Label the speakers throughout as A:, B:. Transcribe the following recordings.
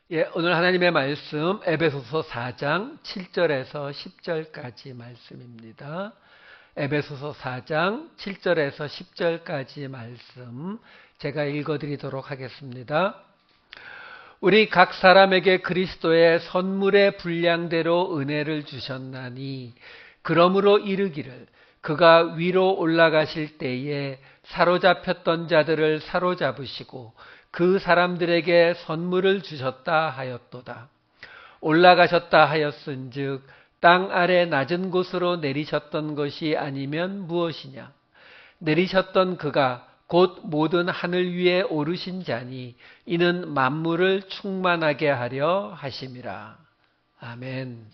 A: 오늘 하나님의 말씀 에베소서 4장 7절에서 10절까지 말씀입니다. 에베소서 4장 7절에서 10절까지 말씀 제가 읽어드리도록 하겠습니다. 우리 각 사람에게 그리스도의 선물의 분량대로 은혜를 주셨나니 그러므로 이르기를 그가 위로 올라가실 때에 사로잡혔던 자들을 사로잡으시고 그 사람들에게 선물을 주셨다 하였도다. 올라가셨다 하였은즉 땅 아래 낮은 곳으로 내리셨던 것이 아니면 무엇이냐. 내리셨던 그가 곧 모든 하늘 위에 오르신 자니 이는 만물을 충만하게 하려 하심이라. 아멘.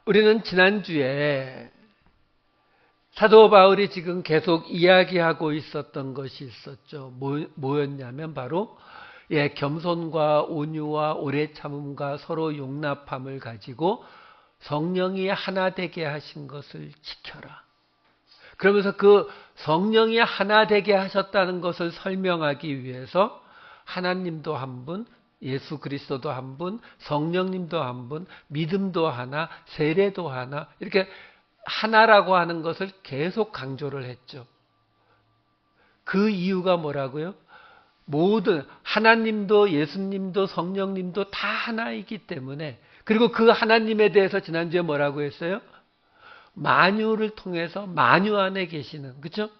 A: 우리는 지난주에 사도 바울이 지금 계속 이야기하고 있었던 것이 있었죠. 뭐였냐면 바로 겸손과 온유와 오래 참음과 서로 용납함을 가지고 성령이 하나 되게 하신 것을 지켜라. 그러면서 그 성령이 하나 되게 하셨다는 것을 설명하기 위해서 하나님도 한 분, 예수 그리스도도 한 분, 성령님도 한 분, 믿음도 하나, 세례도 하나, 이렇게 하나라고 하는 것을 계속 강조를 했죠. 그 이유가 뭐라고요? 모든 하나님도 예수님도 성령님도 다 하나이기 때문에, 그리고 그 하나님에 대해서 지난주에 뭐라고 했어요? 만유를 통해서 만유 안에 계시는, 그렇죠?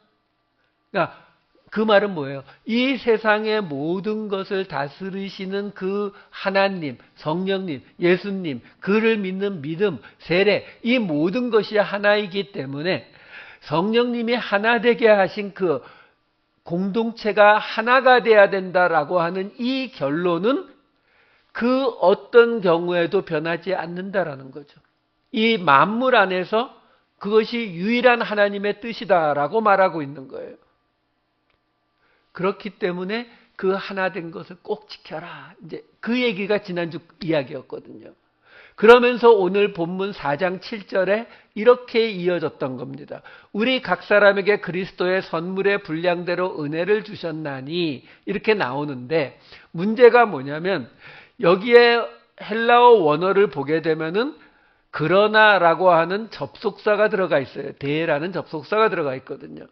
A: 그러니까 그 말은 뭐예요? 이 세상의 모든 것을 다스리시는 그 하나님, 성령님, 예수님, 그를 믿는 믿음, 세례, 이 모든 것이 하나이기 때문에 성령님이 하나 되게 하신 그 공동체가 하나가 돼야 된다라고 하는 이 결론은 그 어떤 경우에도 변하지 않는다라는 거죠. 이 만물 안에서 그것이 유일한 하나님의 뜻이다라고 말하고 있는 거예요. 그렇기 때문에 그 하나 된 것을 꼭 지켜라. 이제 그 얘기가 지난주 이야기였거든요. 그러면서 오늘 본문 4장 7절에 이렇게 이어졌던 겁니다. 우리 각 사람에게 그리스도의 선물의 분량대로 은혜를 주셨나니 이렇게 나오는데 문제가 뭐냐면 여기에 헬라어 원어를 보게 되면은 그러나라고 하는 접속사가 들어가 있어요. 대라는 접속사가 들어가 있거든요.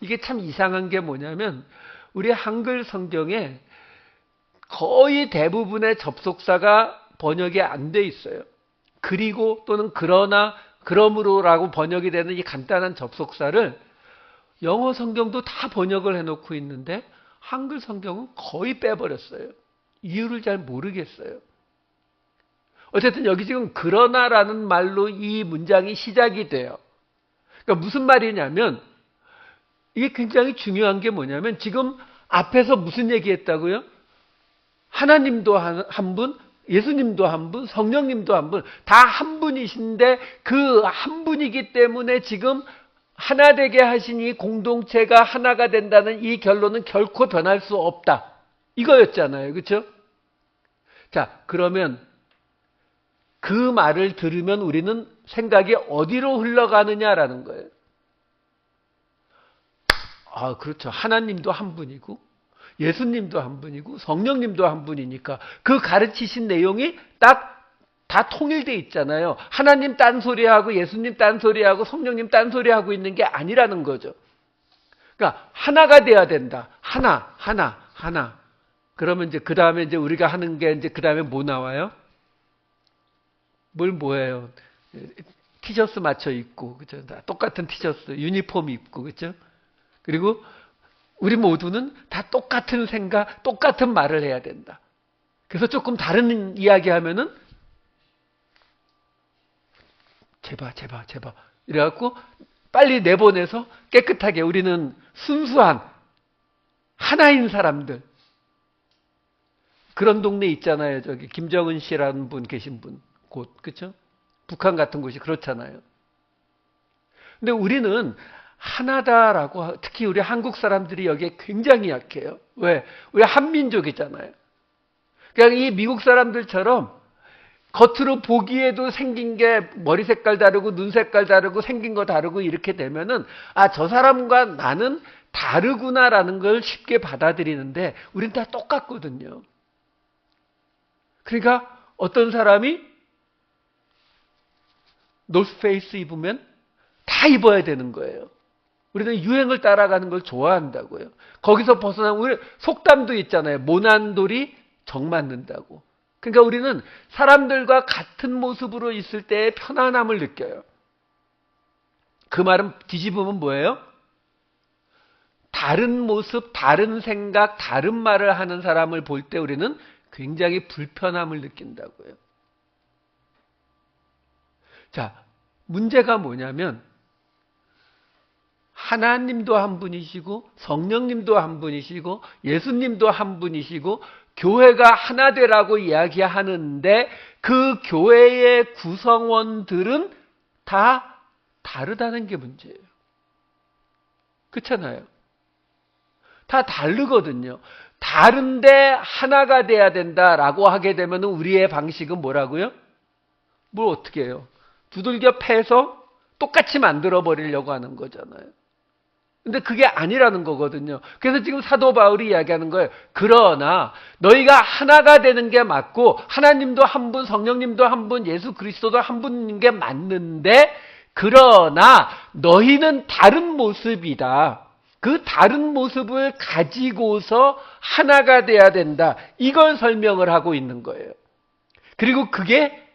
A: 이게 참 이상한 게 뭐냐면 우리 한글 성경에 거의 대부분의 접속사가 번역이 안 돼 있어요. 그리고 또는 그러나 그러므로라고 번역이 되는 이 간단한 접속사를 영어 성경도 다 번역을 해놓고 있는데 한글 성경은 거의 빼버렸어요. 이유를 잘 모르겠어요. 어쨌든 여기 지금 그러나라는 말로 이 문장이 시작이 돼요. 그러니까 무슨 말이냐면 이게 굉장히 중요한 게 뭐냐면 지금 앞에서 무슨 얘기했다고요? 하나님도 한 분, 예수님도 한 분, 성령님도 한 분, 다 한 분이신데 그 한 분이기 때문에 지금 하나 되게 하신 이 공동체가 하나가 된다는 이 결론은 결코 변할 수 없다. 이거였잖아요. 그렇죠? 자, 그러면 그 말을 들으면 우리는 생각이 어디로 흘러가느냐라는 거예요. 아, 그렇죠. 하나님도 한 분이고 예수님도 한 분이고 성령님도 한 분이니까 그 가르치신 내용이 딱 다 통일돼 있잖아요. 하나님 딴소리하고 예수님 딴소리하고 성령님 딴소리하고 있는 게 아니라는 거죠. 그러니까 하나가 돼야 된다. 하나. 그러면 이제 그 다음에 이제 우리가 하는 게 이제 그 다음에 뭐 나와요? 뭐예요? 티셔츠 맞춰 입고, 그죠? 똑같은 티셔츠, 유니폼 입고, 그죠? 그리고 우리 모두는 다 똑같은 생각, 똑같은 말을 해야 된다. 그래서 조금 다른 이야기 하면은 제발 이래갖고 빨리 내보내서 깨끗하게 우리는 순수한 하나인 사람들. 그런 동네 있잖아요. 저기 김정은 씨라는 분 계신 분 곳, 그렇죠? 북한 같은 곳이 그렇잖아요. 근데 우리는 하나다라고, 특히 우리 한국 사람들이 여기에 굉장히 약해요. 왜? 우리 한민족이잖아요. 그냥 이 미국 사람들처럼 겉으로 보기에도 생긴 게 머리 색깔 다르고 눈 색깔 다르고 생긴 거 다르고 이렇게 되면은 아, 저 사람과 나는 다르구나라는 걸 쉽게 받아들이는데 우린 다 똑같거든요. 그러니까 어떤 사람이 노스페이스 입으면 다 입어야 되는 거예요. 우리는 유행을 따라가는 걸 좋아한다고요. 거기서 벗어나면 우리 속담도 있잖아요. 모난돌이 정 맞는다고. 그러니까 우리는 사람들과 같은 모습으로 있을 때의 편안함을 느껴요. 그 말은 뒤집으면 뭐예요? 다른 모습, 다른 생각, 다른 말을 하는 사람을 볼 때 우리는 굉장히 불편함을 느낀다고요. 자, 문제가 뭐냐면 하나님도 한 분이시고 성령님도 한 분이시고 예수님도 한 분이시고 교회가 하나 되라고 이야기하는데 그 교회의 구성원들은 다 다르다는 게 문제예요. 그렇잖아요. 다 다르거든요. 다른데 하나가 돼야 된다라고 하게 되면 우리의 방식은 뭐라고요? 뭘 어떻게 해요? 두들겨 패서 똑같이 만들어 버리려고 하는 거잖아요. 근데 그게 아니라는 거거든요. 그래서 지금 사도 바울이 이야기하는 거예요. 그러나 너희가 하나가 되는 게 맞고 하나님도 한 분, 성령님도 한 분, 예수 그리스도도 한 분인 게 맞는데 그러나 너희는 다른 모습이다. 그 다른 모습을 가지고서 하나가 돼야 된다. 이걸 설명을 하고 있는 거예요. 그리고 그게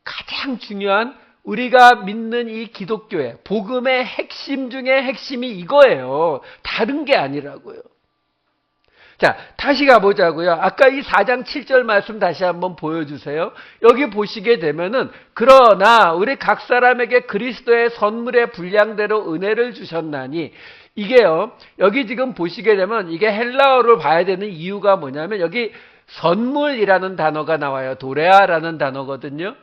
A: 가장 중요한 우리가 믿는 이 기독교의 복음의 핵심 중에 핵심이 이거예요. 다른 게 아니라고요. 자, 다시 가보자고요. 아까 이 4장 7절 말씀 다시 한번 보여주세요. 여기 보시게 되면은 그러나 우리 각 사람에게 그리스도의 선물의 분량대로 은혜를 주셨나니 이게요. 여기 지금 보시게 되면 이게 헬라어를 봐야 되는 이유가 뭐냐면 여기 선물이라는 단어가 나와요. 도레아라는 단어거든요.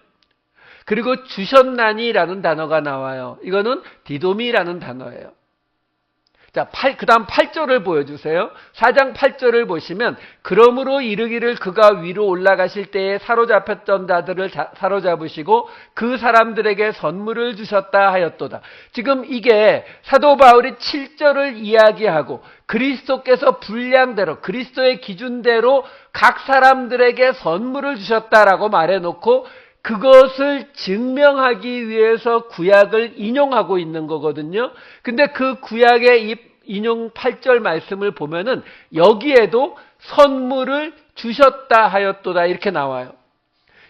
A: 그리고 주셨나니라는 단어가 나와요. 이거는 디도미라는 단어예요. 자, 그 다음 8절을 보여주세요. 4장 8절을 보시면 그러므로 이르기를 그가 위로 올라가실 때에 사로잡혔던 자들을 사로잡으시고 그 사람들에게 선물을 주셨다 하였도다. 지금 이게 사도 바울이 7절을 이야기하고 그리스도께서 분량대로 그리스도의 기준대로 각 사람들에게 선물을 주셨다라고 말해놓고 그것을 증명하기 위해서 구약을 인용하고 있는 거거든요. 근데 그 구약의 이 인용 8절 말씀을 보면은 여기에도 선물을 주셨다 하였도다 이렇게 나와요.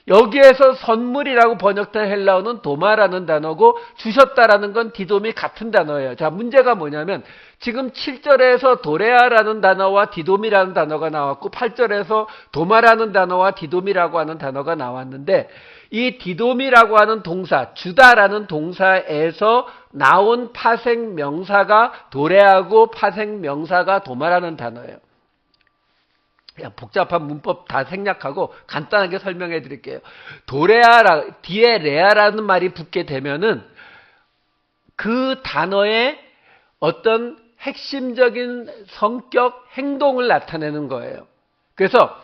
A: 여기에서 선물이라고 번역된 헬라어는 도마라는 단어고 주셨다라는 건 디돔이 같은 단어예요. 자, 문제가 뭐냐면 지금 7절에서 도레아라는 단어와 디돔이라는 단어가 나왔고 8절에서 도마라는 단어와 디돔이라고 하는 단어가 나왔는데 이 디돔이라고 하는 동사, 주다라는 동사에서 나온 파생 명사가 도레아고 파생 명사가 도마라는 단어예요. 그냥 복잡한 문법 다 생략하고 간단하게 설명해 드릴게요. 도레아라, 뒤에 레아라는 말이 붙게 되면은 그 단어의 어떤 핵심적인 성격, 행동을 나타내는 거예요. 그래서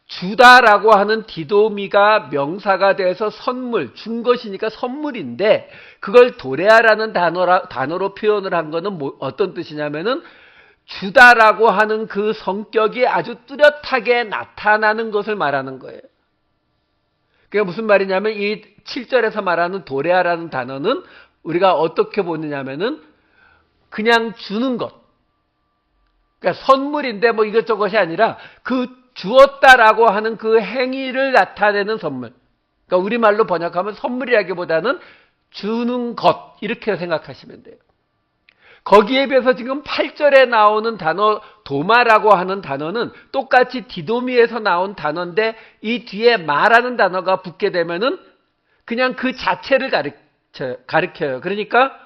A: 주다라고 하는 디도미가 명사가 돼서 선물, 준 것이니까 선물인데 그걸 도레아라는 단어로 표현을 한 거는 어떤 뜻이냐면은 주다라고 하는 그 성격이 아주 뚜렷하게 나타나는 것을 말하는 거예요. 그게 무슨 말이냐면 이 7절에서 말하는 도레아라는 단어는 우리가 어떻게 보느냐면은 그냥 주는 것. 그러니까 선물인데 뭐 이것저것이 아니라 그 주었다라고 하는 그 행위를 나타내는 선물. 그러니까 우리말로 번역하면 선물이라기보다는 주는 것 이렇게 생각하시면 돼요. 거기에 비해서 지금 8절에 나오는 단어 도마라고 하는 단어는 똑같이 디도미에서 나온 단어인데 이 뒤에 마라는 단어가 붙게 되면은 그냥 그 자체를 가리켜요. 그러니까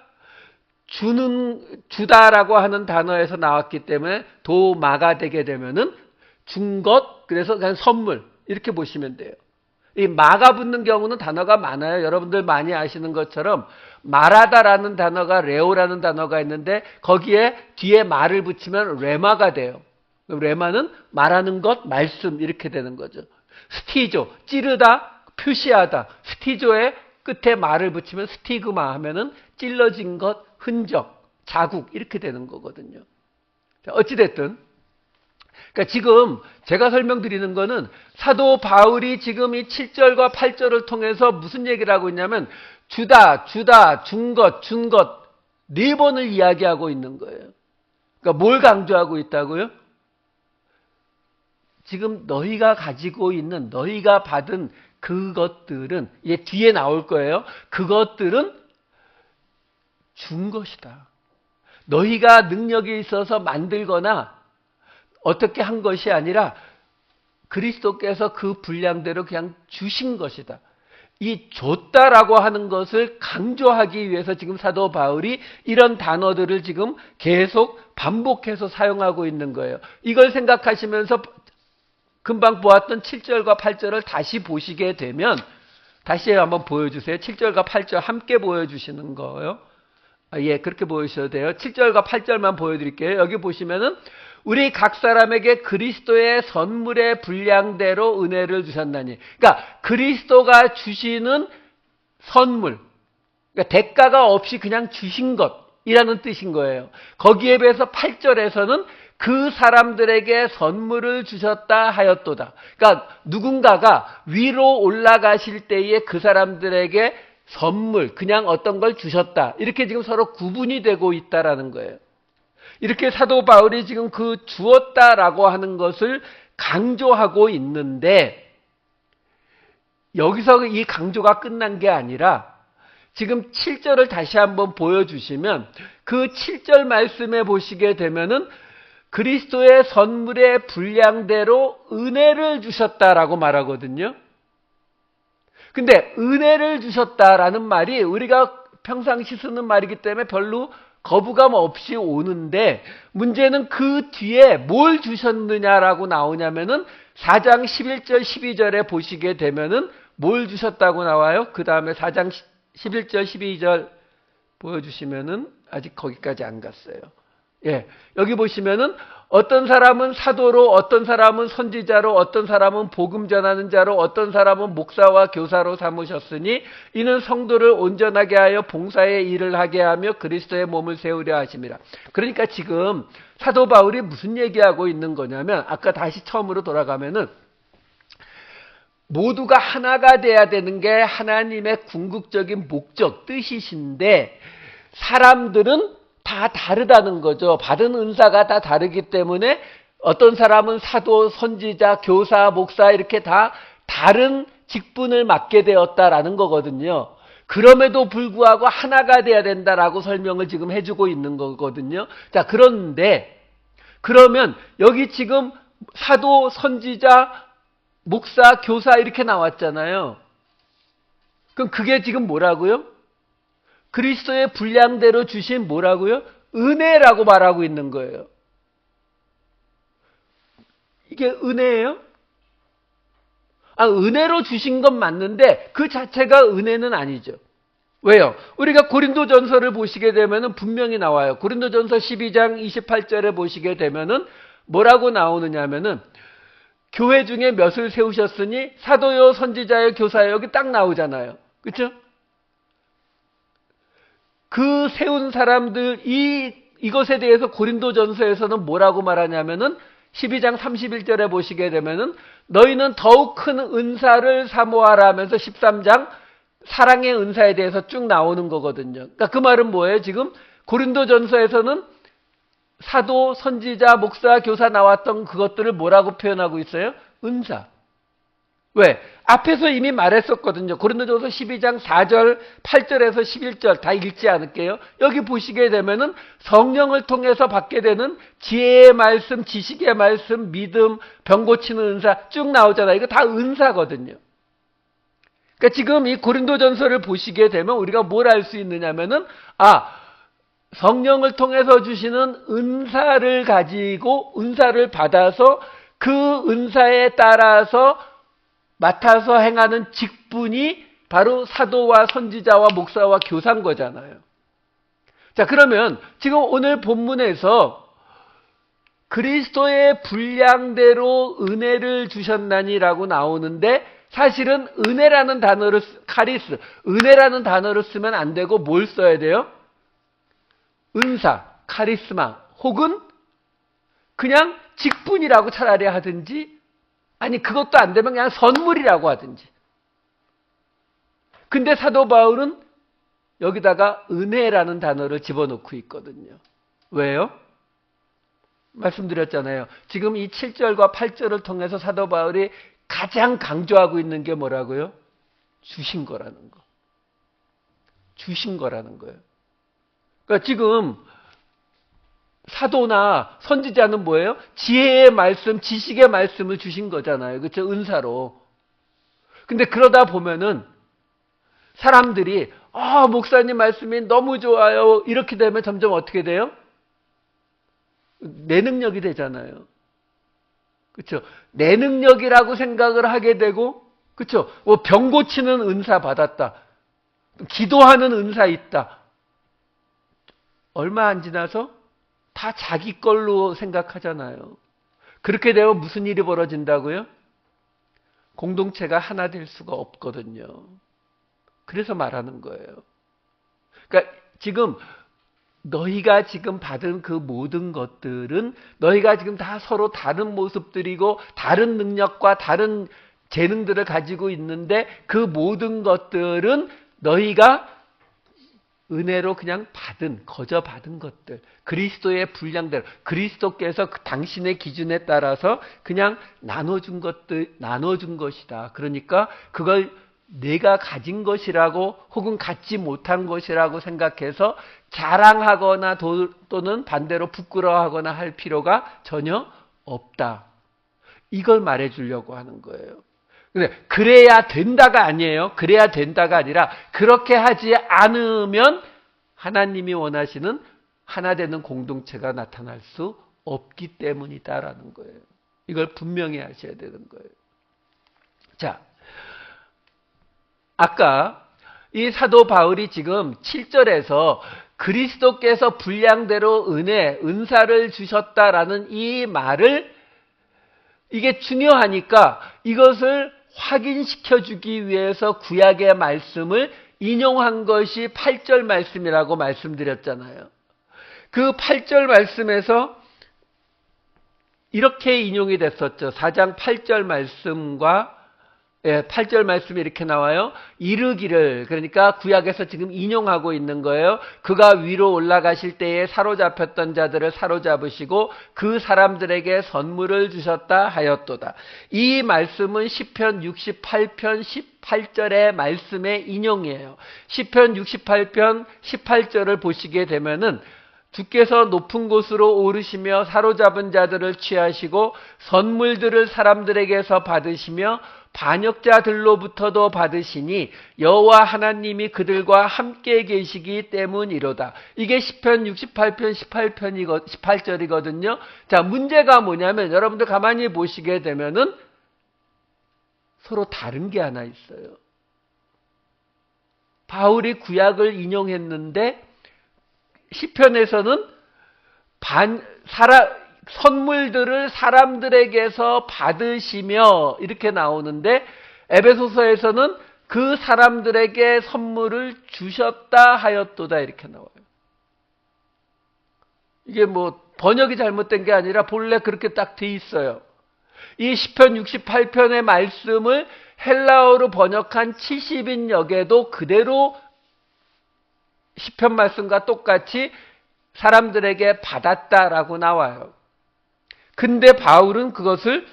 A: 주다라고 하는 단어에서 나왔기 때문에 도마가 되게 되면은 준 것, 그래서 그냥 선물 이렇게 보시면 돼요. 이 마가 붙는 경우는 단어가 많아요. 여러분들 많이 아시는 것처럼 말하다라는 단어가 레오라는 단어가 있는데 거기에 뒤에 말을 붙이면 레마가 돼요. 레마는 말하는 것, 말씀 이렇게 되는 거죠. 스티조, 찌르다, 표시하다. 스티조의 끝에 말을 붙이면 스티그마 하면은 찔러진 것, 흔적, 자국 이렇게 되는 거거든요. 어찌됐든 그러니까 지금 제가 설명드리는 거는 사도 바울이 지금 이 7절과 8절을 통해서 무슨 얘기를 하고 있냐면 주다, 준 것, 네 번을 이야기하고 있는 거예요. 그러니까 뭘 강조하고 있다고요? 지금 너희가 가지고 있는, 너희가 받은 그것들은, 이게 뒤에 나올 거예요. 그것들은 준 것이다. 너희가 능력이 있어서 만들거나 어떻게 한 것이 아니라 그리스도께서 그 분량대로 그냥 주신 것이다. 이 줬다라고 하는 것을 강조하기 위해서 지금 사도 바울이 이런 단어들을 지금 계속 반복해서 사용하고 있는 거예요. 이걸 생각하시면서 금방 보았던 7절과 8절을 다시 보시게 되면, 다시 한번 보여주세요. 7절과 8절 함께 보여주시는 거예요. 예, 그렇게 보여주셔도 돼요. 7절과 8절만 보여드릴게요. 여기 보시면은 우리 각 사람에게 그리스도의 선물의 분량대로 은혜를 주셨나니. 그러니까 그리스도가 주시는 선물, 그러니까 대가가 없이 그냥 주신 것이라는 뜻인 거예요. 거기에 비해서 8절에서는 그 사람들에게 선물을 주셨다 하였도다. 그러니까 누군가가 위로 올라가실 때에 그 사람들에게 선물, 그냥 어떤 걸 주셨다. 이렇게 지금 서로 구분이 되고 있다라는 거예요. 이렇게 사도 바울이 지금 그 주었다라고 하는 것을 강조하고 있는데, 여기서 이 강조가 끝난 게 아니라 지금 7절을 다시 한번 보여주시면 그 7절 말씀에 보시게 되면은 그리스도의 선물의 분량대로 은혜를 주셨다라고 말하거든요. 근데 은혜를 주셨다라는 말이 우리가 평상시 쓰는 말이기 때문에 별로 거부감 없이 오는데, 문제는 그 뒤에 뭘 주셨느냐라고 나오냐면은 4장 11절 12절에 보시게 되면은 뭘 주셨다고 나와요? 그 다음에 4장 11절 12절 보여주시면은 아직 거기까지 안 갔어요. 예, 여기 보시면은 어떤 사람은 사도로, 어떤 사람은 선지자로, 어떤 사람은 복음 전하는 자로, 어떤 사람은 목사와 교사로 삼으셨으니 이는 성도를 온전하게 하여 봉사의 일을 하게 하며 그리스도의 몸을 세우려 하심이라. 그러니까 지금 사도 바울이 무슨 얘기하고 있는 거냐면, 아까 다시 처음으로 돌아가면은 모두가 하나가 돼야 되는 게 하나님의 궁극적인 목적, 뜻이신데 사람들은 다 다르다는 거죠. 받은 은사가 다 다르기 때문에 어떤 사람은 사도, 선지자, 교사, 목사 이렇게 다 다른 직분을 맡게 되었다라는 거거든요. 그럼에도 불구하고 하나가 돼야 된다라고 설명을 지금 해주고 있는 거거든요. 자, 그런데 그러면 여기 지금 사도, 선지자, 목사, 교사 이렇게 나왔잖아요. 그럼 그게 지금 뭐라고요? 그리스도의 분량대로 주신 뭐라고요? 은혜라고 말하고 있는 거예요. 이게 은혜예요? 은혜로 주신 건 맞는데 그 자체가 은혜는 아니죠. 왜요? 우리가 고린도전서를 보시게 되면은 분명히 나와요. 고린도전서 12장 28절에 보시게 되면은 뭐라고 나오느냐면은 교회 중에 몇을 세우셨으니 사도요, 선지자요, 교사요, 여기 딱 나오잖아요. 그렇죠? 그 세운 사람들, 이것에 대해서 고린도전서에서는 뭐라고 말하냐면은 12장 31절에 보시게 되면은 너희는 더욱 큰 은사를 사모하라 하면서 13장 사랑의 은사에 대해서 쭉 나오는 거거든요. 그러니까 그 말은 뭐예요? 지금 고린도전서에서는 사도, 선지자, 목사, 교사 나왔던 그것들을 뭐라고 표현하고 있어요? 은사. 왜? 앞에서 이미 말했었거든요. 고린도전서 12장 4절, 8절에서 11절 다 읽지 않을게요. 여기 보시게 되면은 성령을 통해서 받게 되는 지혜의 말씀, 지식의 말씀, 믿음, 병 고치는 은사 쭉 나오잖아요. 이거 다 은사거든요. 그러니까 지금 이 고린도전서를 보시게 되면 우리가 뭘 알 수 있느냐면은 성령을 통해서 주시는 은사를 가지고 은사를 받아서 그 은사에 따라서 맡아서 행하는 직분이 바로 사도와 선지자와 목사와 교사인 거잖아요. 자, 그러면 지금 오늘 본문에서 그리스도의 분량대로 은혜를 주셨나니라고 나오는데 사실은 은혜라는 단어를 은혜라는 단어를 쓰면 안 되고 뭘 써야 돼요? 은사, 카리스마 혹은 그냥 직분이라고 차라리 하든지, 아니 그것도 안 되면 그냥 선물이라고 하든지. 근데 사도 바울은 여기다가 은혜라는 단어를 집어넣고 있거든요. 왜요? 말씀드렸잖아요. 지금 이 7절과 8절을 통해서 사도 바울이 가장 강조하고 있는 게 뭐라고요? 주신 거라는 거. 주신 거라는 거예요. 그러니까 지금 사도나 선지자는 뭐예요? 지혜의 말씀, 지식의 말씀을 주신 거잖아요. 그렇죠? 은사로. 근데 그러다 보면은 사람들이 목사님 말씀이 너무 좋아요. 이렇게 되면 점점 어떻게 돼요? 내 능력이 되잖아요. 그렇죠? 내 능력이라고 생각을 하게 되고, 그렇죠? 병 고치는 은사 받았다. 기도하는 은사 있다. 얼마 안 지나서 다 자기 걸로 생각하잖아요. 그렇게 되면 무슨 일이 벌어진다고요? 공동체가 하나 될 수가 없거든요. 그래서 말하는 거예요. 그러니까 지금 너희가 지금 받은 그 모든 것들은 너희가 지금 다 서로 다른 모습들이고 다른 능력과 다른 재능들을 가지고 있는데 그 모든 것들은 너희가 은혜로 그냥 거저 받은 것들, 그리스도의 분량대로, 그리스도께서 당신의 기준에 따라서 그냥 나눠준 것이다. 그러니까 그걸 내가 가진 것이라고 혹은 갖지 못한 것이라고 생각해서 자랑하거나 또는 반대로 부끄러워하거나 할 필요가 전혀 없다. 이걸 말해주려고 하는 거예요. 근데 그래야 된다가 아니에요. 그래야 된다가 아니라 그렇게 하지 않으면 하나님이 원하시는 하나 되는 공동체가 나타날 수 없기 때문이다라는 거예요. 이걸 분명히 하셔야 되는 거예요. 자, 아까 이 사도 바울이 지금 7절에서 그리스도께서 분량대로 은사를 주셨다라는 이 말을 이게 중요하니까 이것을 확인시켜 주기 위해서 구약의 말씀을 인용한 것이 8절 말씀이라고 말씀드렸잖아요. 그 8절 말씀에서 이렇게 인용이 됐었죠. 4장 8절 말씀과 8절 말씀이 이렇게 나와요. 이르기를, 그러니까 구약에서 지금 인용하고 있는 거예요. 그가 위로 올라가실 때에 사로잡혔던 자들을 사로잡으시고 그 사람들에게 선물을 주셨다 하였도다. 이 말씀은 시편 68편 18절의 말씀의 인용이에요. 시편 68편 18절을 보시게 되면은 주께서 높은 곳으로 오르시며 사로잡은 자들을 취하시고 선물들을 사람들에게서 받으시며 반역자들로부터도 받으시니 여호와 하나님이 그들과 함께 계시기 때문이로다. 이게 시편 68편 18절이거든요. 자, 문제가 뭐냐면 여러분들 가만히 보시게 되면은 서로 다른 게 하나 있어요. 바울이 구약을 인용했는데 시편에서는 선물들을 사람들에게서 받으시며 이렇게 나오는데 에베소서에서는 그 사람들에게 선물을 주셨다 하였도다 이렇게 나와요. 이게 번역이 잘못된 게 아니라 본래 그렇게 딱 돼 있어요. 이 시편 68편의 말씀을 헬라어로 번역한 70인역에도 그대로 시편 말씀과 똑같이 사람들에게 받았다라고 나와요. 근데 바울은 그것을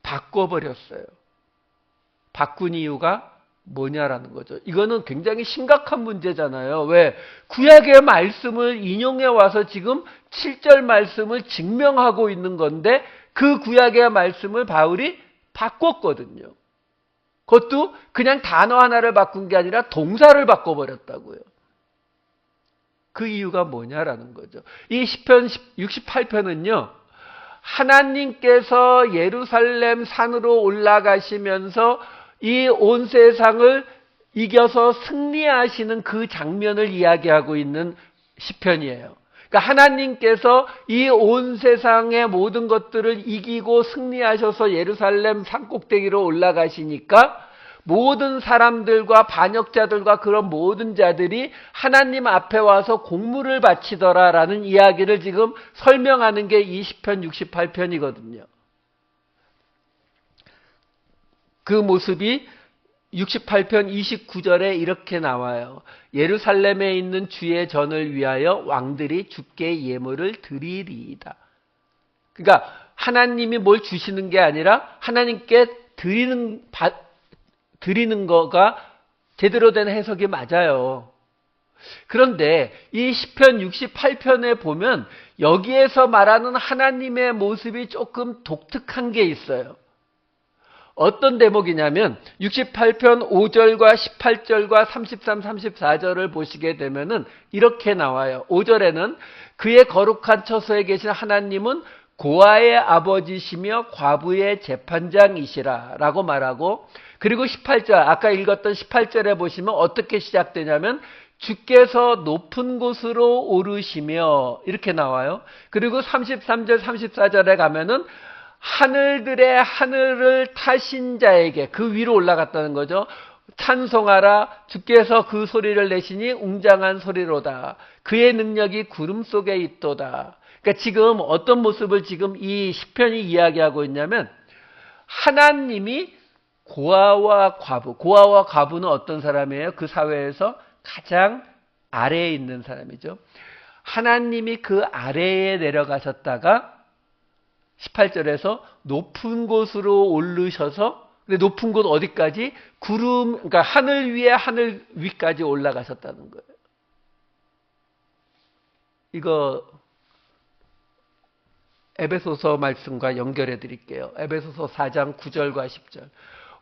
A: 바꿔버렸어요. 바꾼 이유가 뭐냐라는 거죠. 이거는 굉장히 심각한 문제잖아요. 왜? 구약의 말씀을 인용해 와서 지금 7절 말씀을 증명하고 있는 건데 그 구약의 말씀을 바울이 바꿨거든요. 그것도 그냥 단어 하나를 바꾼 게 아니라 동사를 바꿔버렸다고요. 그 이유가 뭐냐라는 거죠. 이 시편 68편은요. 하나님께서 예루살렘 산으로 올라가시면서 이 온 세상을 이겨서 승리하시는 그 장면을 이야기하고 있는 시편이에요. 그러니까 하나님께서 이 온 세상의 모든 것들을 이기고 승리하셔서 예루살렘 산꼭대기로 올라가시니까 모든 사람들과 반역자들과 그런 모든 자들이 하나님 앞에 와서 공물을 바치더라라는 이야기를 지금 설명하는 게 이 시편 68편이거든요. 그 모습이 68편 29절에 이렇게 나와요. 예루살렘에 있는 주의 전을 위하여 왕들이 주께 예물을 드리리이다. 그러니까 하나님이 뭘 주시는 게 아니라 하나님께 드리는 거가 제대로 된 해석이 맞아요. 그런데 이 시편 68편에 보면 여기에서 말하는 하나님의 모습이 조금 독특한 게 있어요. 어떤 대목이냐면 68편 5절과 18절과 33, 34절을 보시게 되면은 이렇게 나와요. 5절에는 그의 거룩한 처소에 계신 하나님은 고아의 아버지시며 과부의 재판장이시라 라고 말하고, 그리고 18절, 아까 읽었던 18절에 보시면 어떻게 시작되냐면 주께서 높은 곳으로 오르시며 이렇게 나와요. 그리고 33절, 34절에 가면은 하늘들의 하늘을 타신 자에게, 그 위로 올라갔다는 거죠. 찬송하라, 주께서 그 소리를 내시니 웅장한 소리로다. 그의 능력이 구름 속에 있도다. 그러니까 지금 어떤 모습을 지금 이 시편이 이야기하고 있냐면 하나님이 고아와 과부는 어떤 사람이에요? 그 사회에서 가장 아래에 있는 사람이죠. 하나님이 그 아래에 내려가셨다가 18절에서 높은 곳으로 오르셔서, 근데 높은 곳 어디까지? 그러니까 하늘 위에 하늘 위까지 올라가셨다는 거예요. 이거 에베소서 말씀과 연결해 드릴게요. 에베소서 4장 9절과 10절.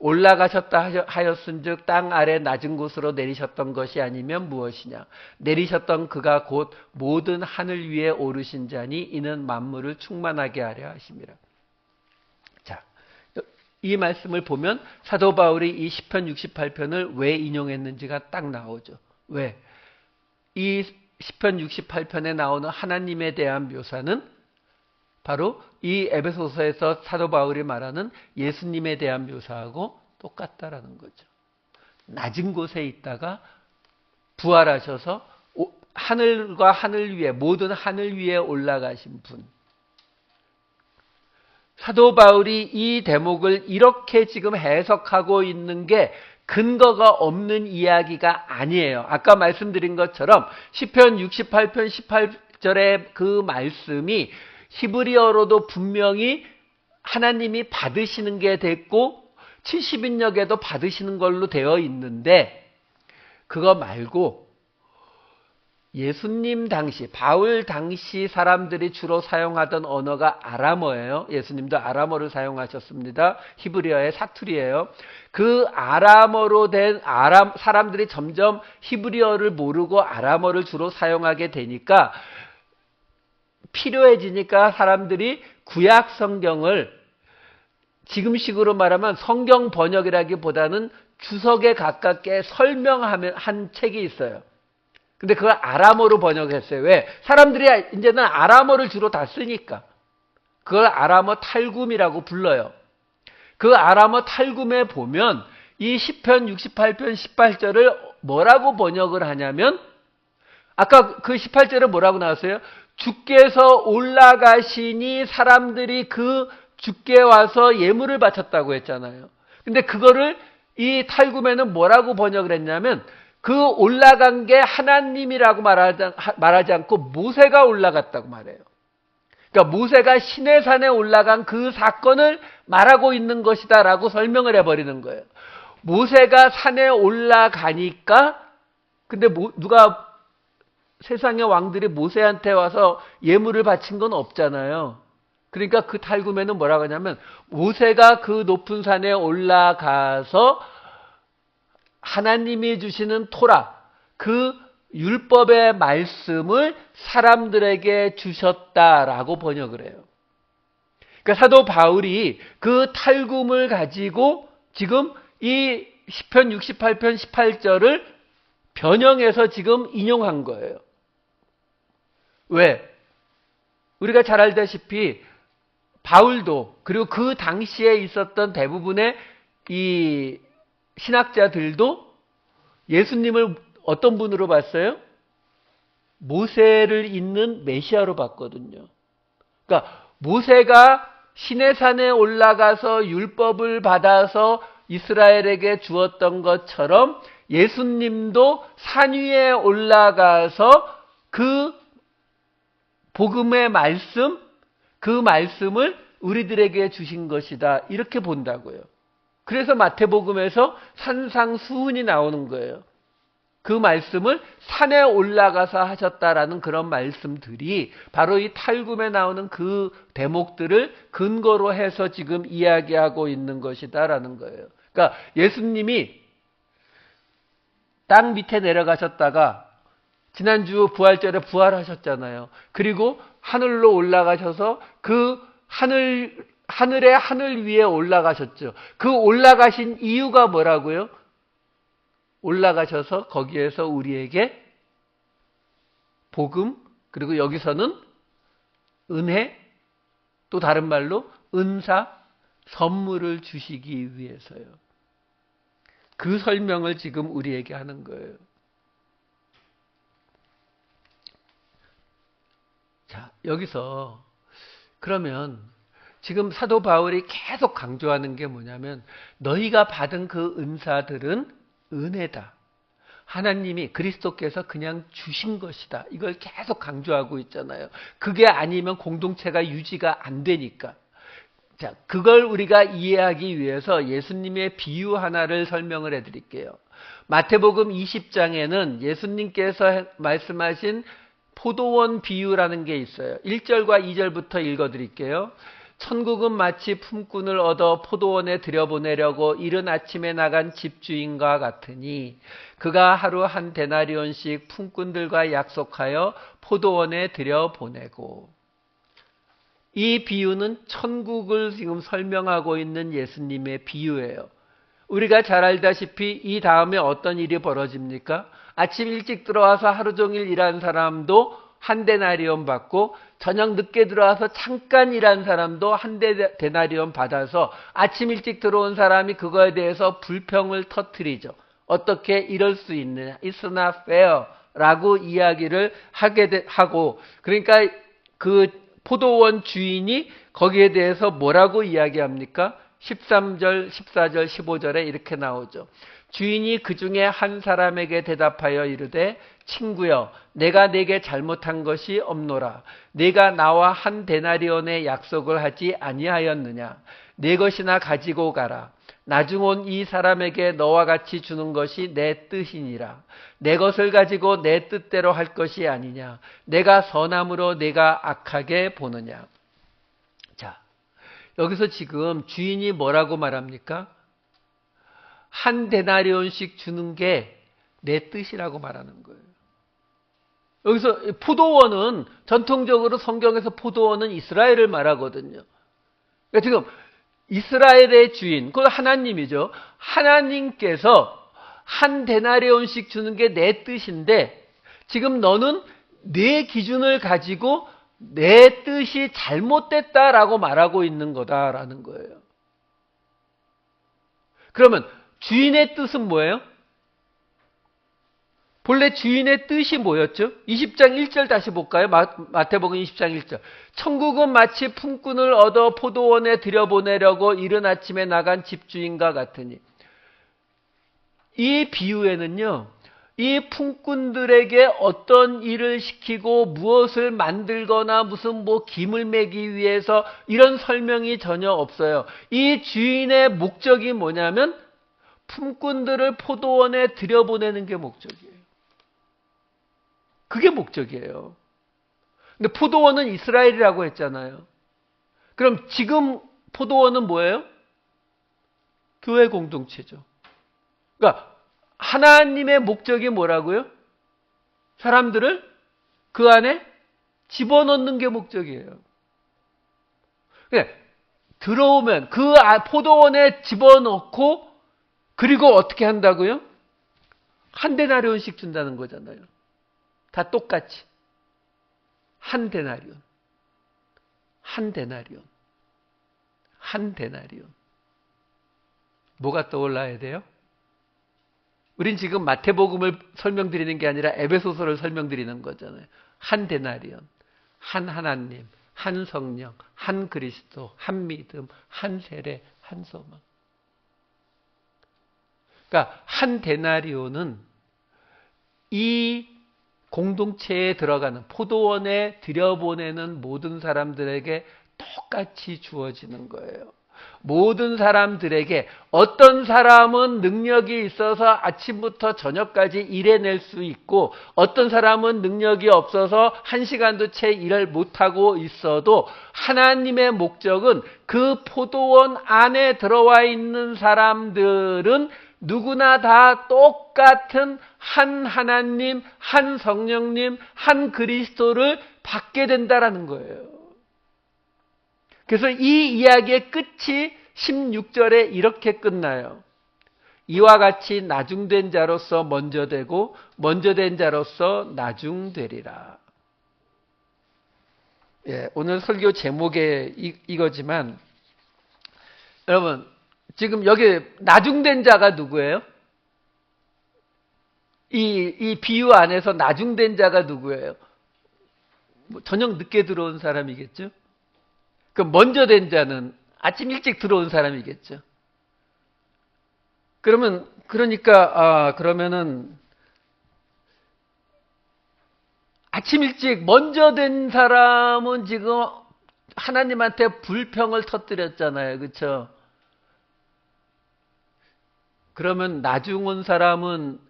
A: 올라가셨다 하였은즉 땅 아래 낮은 곳으로 내리셨던 것이 아니면 무엇이냐. 내리셨던 그가 곧 모든 하늘 위에 오르신 자니 이는 만물을 충만하게 하려 하심이라. 자, 이 말씀을 보면 사도 바울이 이 시편 68편을 왜 인용했는지가 딱 나오죠. 왜? 이 시편 68편에 나오는 하나님에 대한 묘사는 바로 이 에베소서에서 사도 바울이 말하는 예수님에 대한 묘사하고 똑같다라는 거죠. 낮은 곳에 있다가 부활하셔서 하늘과 하늘 위에, 모든 하늘 위에 올라가신 분. 사도 바울이 이 대목을 이렇게 지금 해석하고 있는 게 근거가 없는 이야기가 아니에요. 아까 말씀드린 것처럼 시편 68편 18절의 그 말씀이 히브리어로도 분명히 하나님이 받으시는 게 됐고 70인역에도 받으시는 걸로 되어 있는데, 그거 말고 예수님 당시, 바울 당시 사람들이 주로 사용하던 언어가 아람어예요. 예수님도 아람어를 사용하셨습니다. 히브리어의 사투리예요. 그 아람어로 된 사람들이 점점 히브리어를 모르고 아람어를 주로 사용하게 되니까, 필요해지니까 사람들이 구약 성경을 지금식으로 말하면 성경 번역이라기보다는 주석에 가깝게 설명하면 한 책이 있어요. 근데 그걸 아람어로 번역했어요. 왜? 사람들이 이제는 아람어를 주로 다 쓰니까. 그걸 아람어 탈굼이라고 불러요. 그 아람어 탈굼에 보면 이 시편 68편 18절을 뭐라고 번역을 하냐면, 아까 그 18절에 뭐라고 나왔어요? 주께서 올라가시니 사람들이 그 주께 와서 예물을 바쳤다고 했잖아요. 근데 그거를 이 탈굼에는 뭐라고 번역을 했냐면, 그 올라간 게 하나님이라고 말하지 않고 모세가 올라갔다고 말해요. 그러니까 모세가 시내산에 올라간 그 사건을 말하고 있는 것이다라고 설명을 해버리는 거예요. 모세가 산에 올라가니까, 근데 누가 세상의 왕들이 모세한테 와서 예물을 바친 건 없잖아요. 그러니까 그 탈굼에는 뭐라고 하냐면, 모세가 그 높은 산에 올라가서 하나님이 주시는 토라, 그 율법의 말씀을 사람들에게 주셨다라고 번역을 해요. 그러니까 사도 바울이 그 탈굼을 가지고 지금 이 시편 68편 18절을 변형해서 지금 인용한 거예요. 왜? 우리가 잘 알다시피 바울도, 그리고 그 당시에 있었던 대부분의 이 신학자들도 예수님을 어떤 분으로 봤어요? 모세를 잇는 메시아로 봤거든요. 그러니까 모세가 시내산에 올라가서 율법을 받아서 이스라엘에게 주었던 것처럼 예수님도 산 위에 올라가서 그 복음의 말씀, 그 말씀을 우리들에게 주신 것이다. 이렇게 본다고요. 그래서 마태복음에서 산상수훈이 나오는 거예요. 그 말씀을 산에 올라가서 하셨다라는 그런 말씀들이 바로 이 탈굼에 나오는 그 대목들을 근거로 해서 지금 이야기하고 있는 것이다라는 거예요. 그러니까 예수님이 땅 밑에 내려가셨다가 지난주 부활절에 부활하셨잖아요. 그리고 하늘로 올라가셔서 그 하늘의 하늘 위에 올라가셨죠. 그 올라가신 이유가 뭐라고요? 올라가셔서 거기에서 우리에게 복음, 그리고 여기서는 은혜, 또 다른 말로 은사, 선물을 주시기 위해서요. 그 설명을 지금 우리에게 하는 거예요. 자, 여기서 그러면 지금 사도 바울이 계속 강조하는 게 뭐냐면 너희가 받은 그 은사들은 은혜다. 하나님이 그리스도께서 그냥 주신 것이다. 이걸 계속 강조하고 있잖아요. 그게 아니면 공동체가 유지가 안 되니까. 자, 그걸 우리가 이해하기 위해서 예수님의 비유 하나를 설명을 해드릴게요. 마태복음 20장에는 예수님께서 말씀하신 포도원 비유라는 게 있어요. 1절과 2절부터 읽어드릴게요. 천국은 마치 품꾼을 얻어 포도원에 들여보내려고 이른 아침에 나간 집주인과 같으니 그가 하루 한 데나리온씩 품꾼들과 약속하여 포도원에 들여보내고. 이 비유는 천국을 지금 설명하고 있는 예수님의 비유예요. 우리가 잘 알다시피 이 다음에 어떤 일이 벌어집니까? 아침 일찍 들어와서 하루 종일 일한 사람도 한 데나리온 받고 저녁 늦게 들어와서 잠깐 일한 사람도 한 데나리온 받아서 아침 일찍 들어온 사람이 그거에 대해서 불평을 터뜨리죠. 어떻게 이럴 수 있느냐? It's not fair 라고 이야기를 하고 그러니까 그 포도원 주인이 거기에 대해서 뭐라고 이야기합니까? 13절, 14절, 15절에 이렇게 나오죠. 주인이 그 중에 한 사람에게 대답하여 이르되 친구여 내가 네게 잘못한 것이 없노라. 네가 나와 한 데나리온의 약속을 하지 아니하였느냐. 네 것이나 가지고 가라. 나중 온 이 사람에게 너와 같이 주는 것이 내 뜻이니라. 내 것을 가지고 내 뜻대로 할 것이 아니냐. 내가 선함으로 내가 악하게 보느냐. 자, 여기서 지금 주인이 뭐라고 말합니까? 한 데나리온씩 주는 게 내 뜻이라고 말하는 거예요. 여기서 포도원은 전통적으로 성경에서 포도원은 이스라엘을 말하거든요. 그러니까 지금 이스라엘의 주인, 그건 하나님이죠. 하나님께서 한 데나리온씩 주는 게 내 뜻인데 지금 너는 내 기준을 가지고 내 뜻이 잘못됐다라고 말하고 있는 거다라는 거예요. 그러면 주인의 뜻은 뭐예요? 본래 주인의 뜻이 뭐였죠? 20장 1절 다시 볼까요? 마태복음 20장 1절. 천국은 마치 품꾼을 얻어 포도원에 들여보내려고 이른 아침에 나간 집주인과 같으니. 이 비유에는요. 이 품꾼들에게 어떤 일을 시키고 무엇을 만들거나 무슨 김을 매기 위해서 이런 설명이 전혀 없어요. 이 주인의 목적이 뭐냐면 품꾼들을 포도원에 들여보내는 게 목적이에요. 그게 목적이에요. 근데 포도원은 이스라엘이라고 했잖아요. 그럼 지금 포도원은 뭐예요? 교회 공동체죠. 그러니까 하나님의 목적이 뭐라고요? 사람들을 그 안에 집어넣는 게 목적이에요. 그러니까 들어오면 그 포도원에 집어넣고 그리고 어떻게 한다고요? 한 데나리온씩 준다는 거잖아요. 다 똑같이. 한 데나리온. 한 데나리온. 한 데나리온. 뭐가 떠올라야 돼요? 우린 지금 마태복음을 설명드리는 게 아니라 에베소서를 설명드리는 거잖아요. 한 데나리온, 한 하나님, 한 성령, 한 그리스도, 한 믿음, 한 세례, 한 소망. 그러니까 한 데나리온은 이 공동체에 들어가는 포도원에 들여보내는 모든 사람들에게 똑같이 주어지는 거예요. 모든 사람들에게 어떤 사람은 능력이 있어서 아침부터 저녁까지 일해낼 수 있고 어떤 사람은 능력이 없어서 1시간도 채 일을 못하고 있어도 하나님의 목적은 그 포도원 안에 들어와 있는 사람들은 누구나 다 똑같은 한 하나님, 한 성령님, 한 그리스도를 받게 된다라는 거예요. 그래서 이 이야기의 끝이 16절에 이렇게 끝나요. 이와 같이 나중된 자로서 먼저 되고 먼저 된 자로서 나중되리라. 예, 오늘 설교 제목에 이거지만 여러분 지금 여기 나중된 자가 누구예요? 이 비유 안에서 나중된 자가 누구예요? 저녁 늦게 들어온 사람이겠죠? 그 먼저 된 자는 아침 일찍 들어온 사람이겠죠. 그러면은 아침 일찍 먼저 된 사람은 지금 하나님한테 불평을 터뜨렸잖아요. 그렇죠? 그러면 나중 온 사람은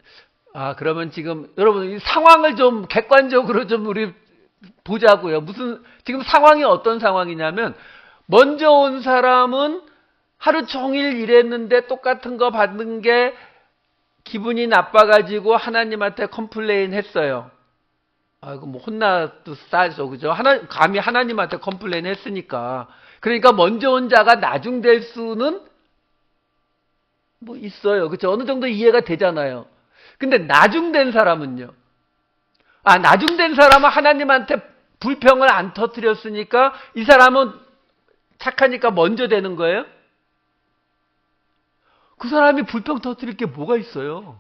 A: 그러면 지금 여러분 이 상황을 좀 객관적으로 좀 우리 보자고요. 지금 상황이 어떤 상황이냐면 먼저 온 사람은 하루 종일 일했는데 똑같은 거 받는 게 기분이 나빠가지고 하나님한테 컴플레인 했어요. 이거 뭐 혼나도 싸죠, 그죠? 감히 하나님한테 컴플레인 했으니까. 그러니까 먼저 온 자가 나중 될 수는 뭐 있어요, 그죠? 어느 정도 이해가 되잖아요. 근데 나중된 사람은요? 나중된 사람은 하나님한테 불평을 안 터뜨렸으니까 이 사람은 착하니까 먼저 되는 거예요? 그 사람이 불평 터뜨릴 게 뭐가 있어요?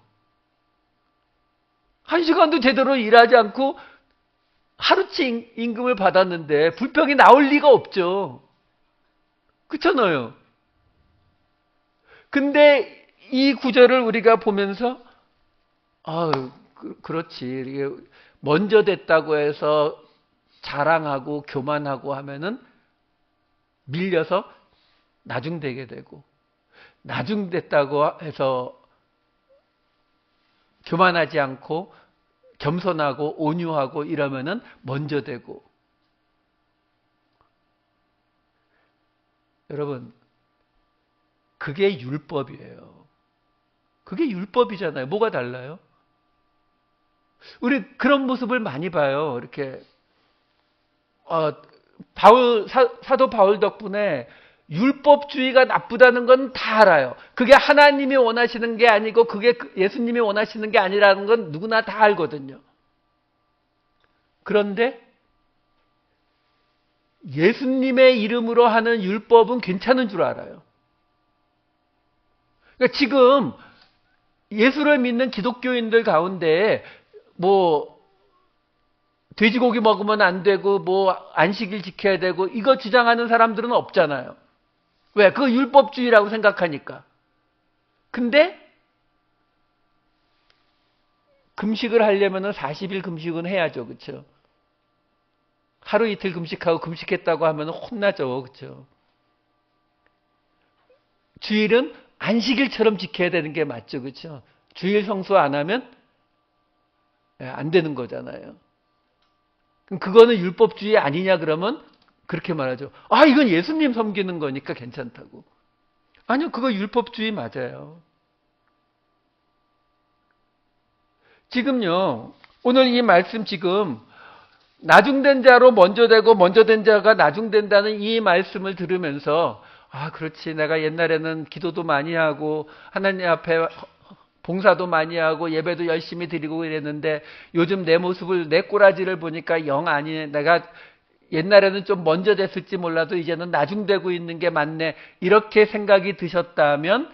A: 1시간도 제대로 일하지 않고 하루치 임금을 받았는데 불평이 나올 리가 없죠. 그렇잖아요. 근데 이 구절을 우리가 보면서 그렇지. 먼저 됐다고 해서 자랑하고 교만하고 하면은 밀려서 나중되게 되고 나중됐다고 해서 교만하지 않고 겸손하고 온유하고 이러면은 먼저 되고. 여러분, 그게 율법이에요. 그게 율법이잖아요. 뭐가 달라요? 우리 그런 모습을 많이 봐요. 이렇게 사도 바울 덕분에 율법주의가 나쁘다는 건 다 알아요. 그게 하나님이 원하시는 게 아니고 그게 예수님이 원하시는 게 아니라는 건 누구나 다 알거든요. 그런데 예수님의 이름으로 하는 율법은 괜찮은 줄 알아요. 그러니까 지금 예수를 믿는 기독교인들 가운데 뭐 돼지고기 먹으면 안 되고 뭐 안식일 지켜야 되고 이거 주장하는 사람들은 없잖아요. 왜? 그거 율법주의라고 생각하니까. 근데 금식을 하려면 40일 금식은 해야죠. 그렇죠? 하루 이틀 금식하고 금식했다고 하면 혼나죠. 그렇죠? 주일은 안식일처럼 지켜야 되는 게 맞죠. 그렇죠? 주일 성수 안 하면 안 되는 거잖아요. 그럼 그거는 율법주의 아니냐 그러면 그렇게 말하죠. 이건 예수님 섬기는 거니까 괜찮다고. 아니요, 그거 율법주의 맞아요. 지금요, 오늘 이 말씀 지금 나중된 자로 먼저 되고 먼저 된 자가 나중된다는 이 말씀을 들으면서 그렇지, 내가 옛날에는 기도도 많이 하고 하나님 앞에 봉사도 많이 하고 예배도 열심히 드리고 이랬는데 요즘 내 모습을, 내 꼬라지를 보니까 영 아니네. 내가 옛날에는 좀 먼저 됐을지 몰라도 이제는 나중되고 있는 게 맞네. 이렇게 생각이 드셨다면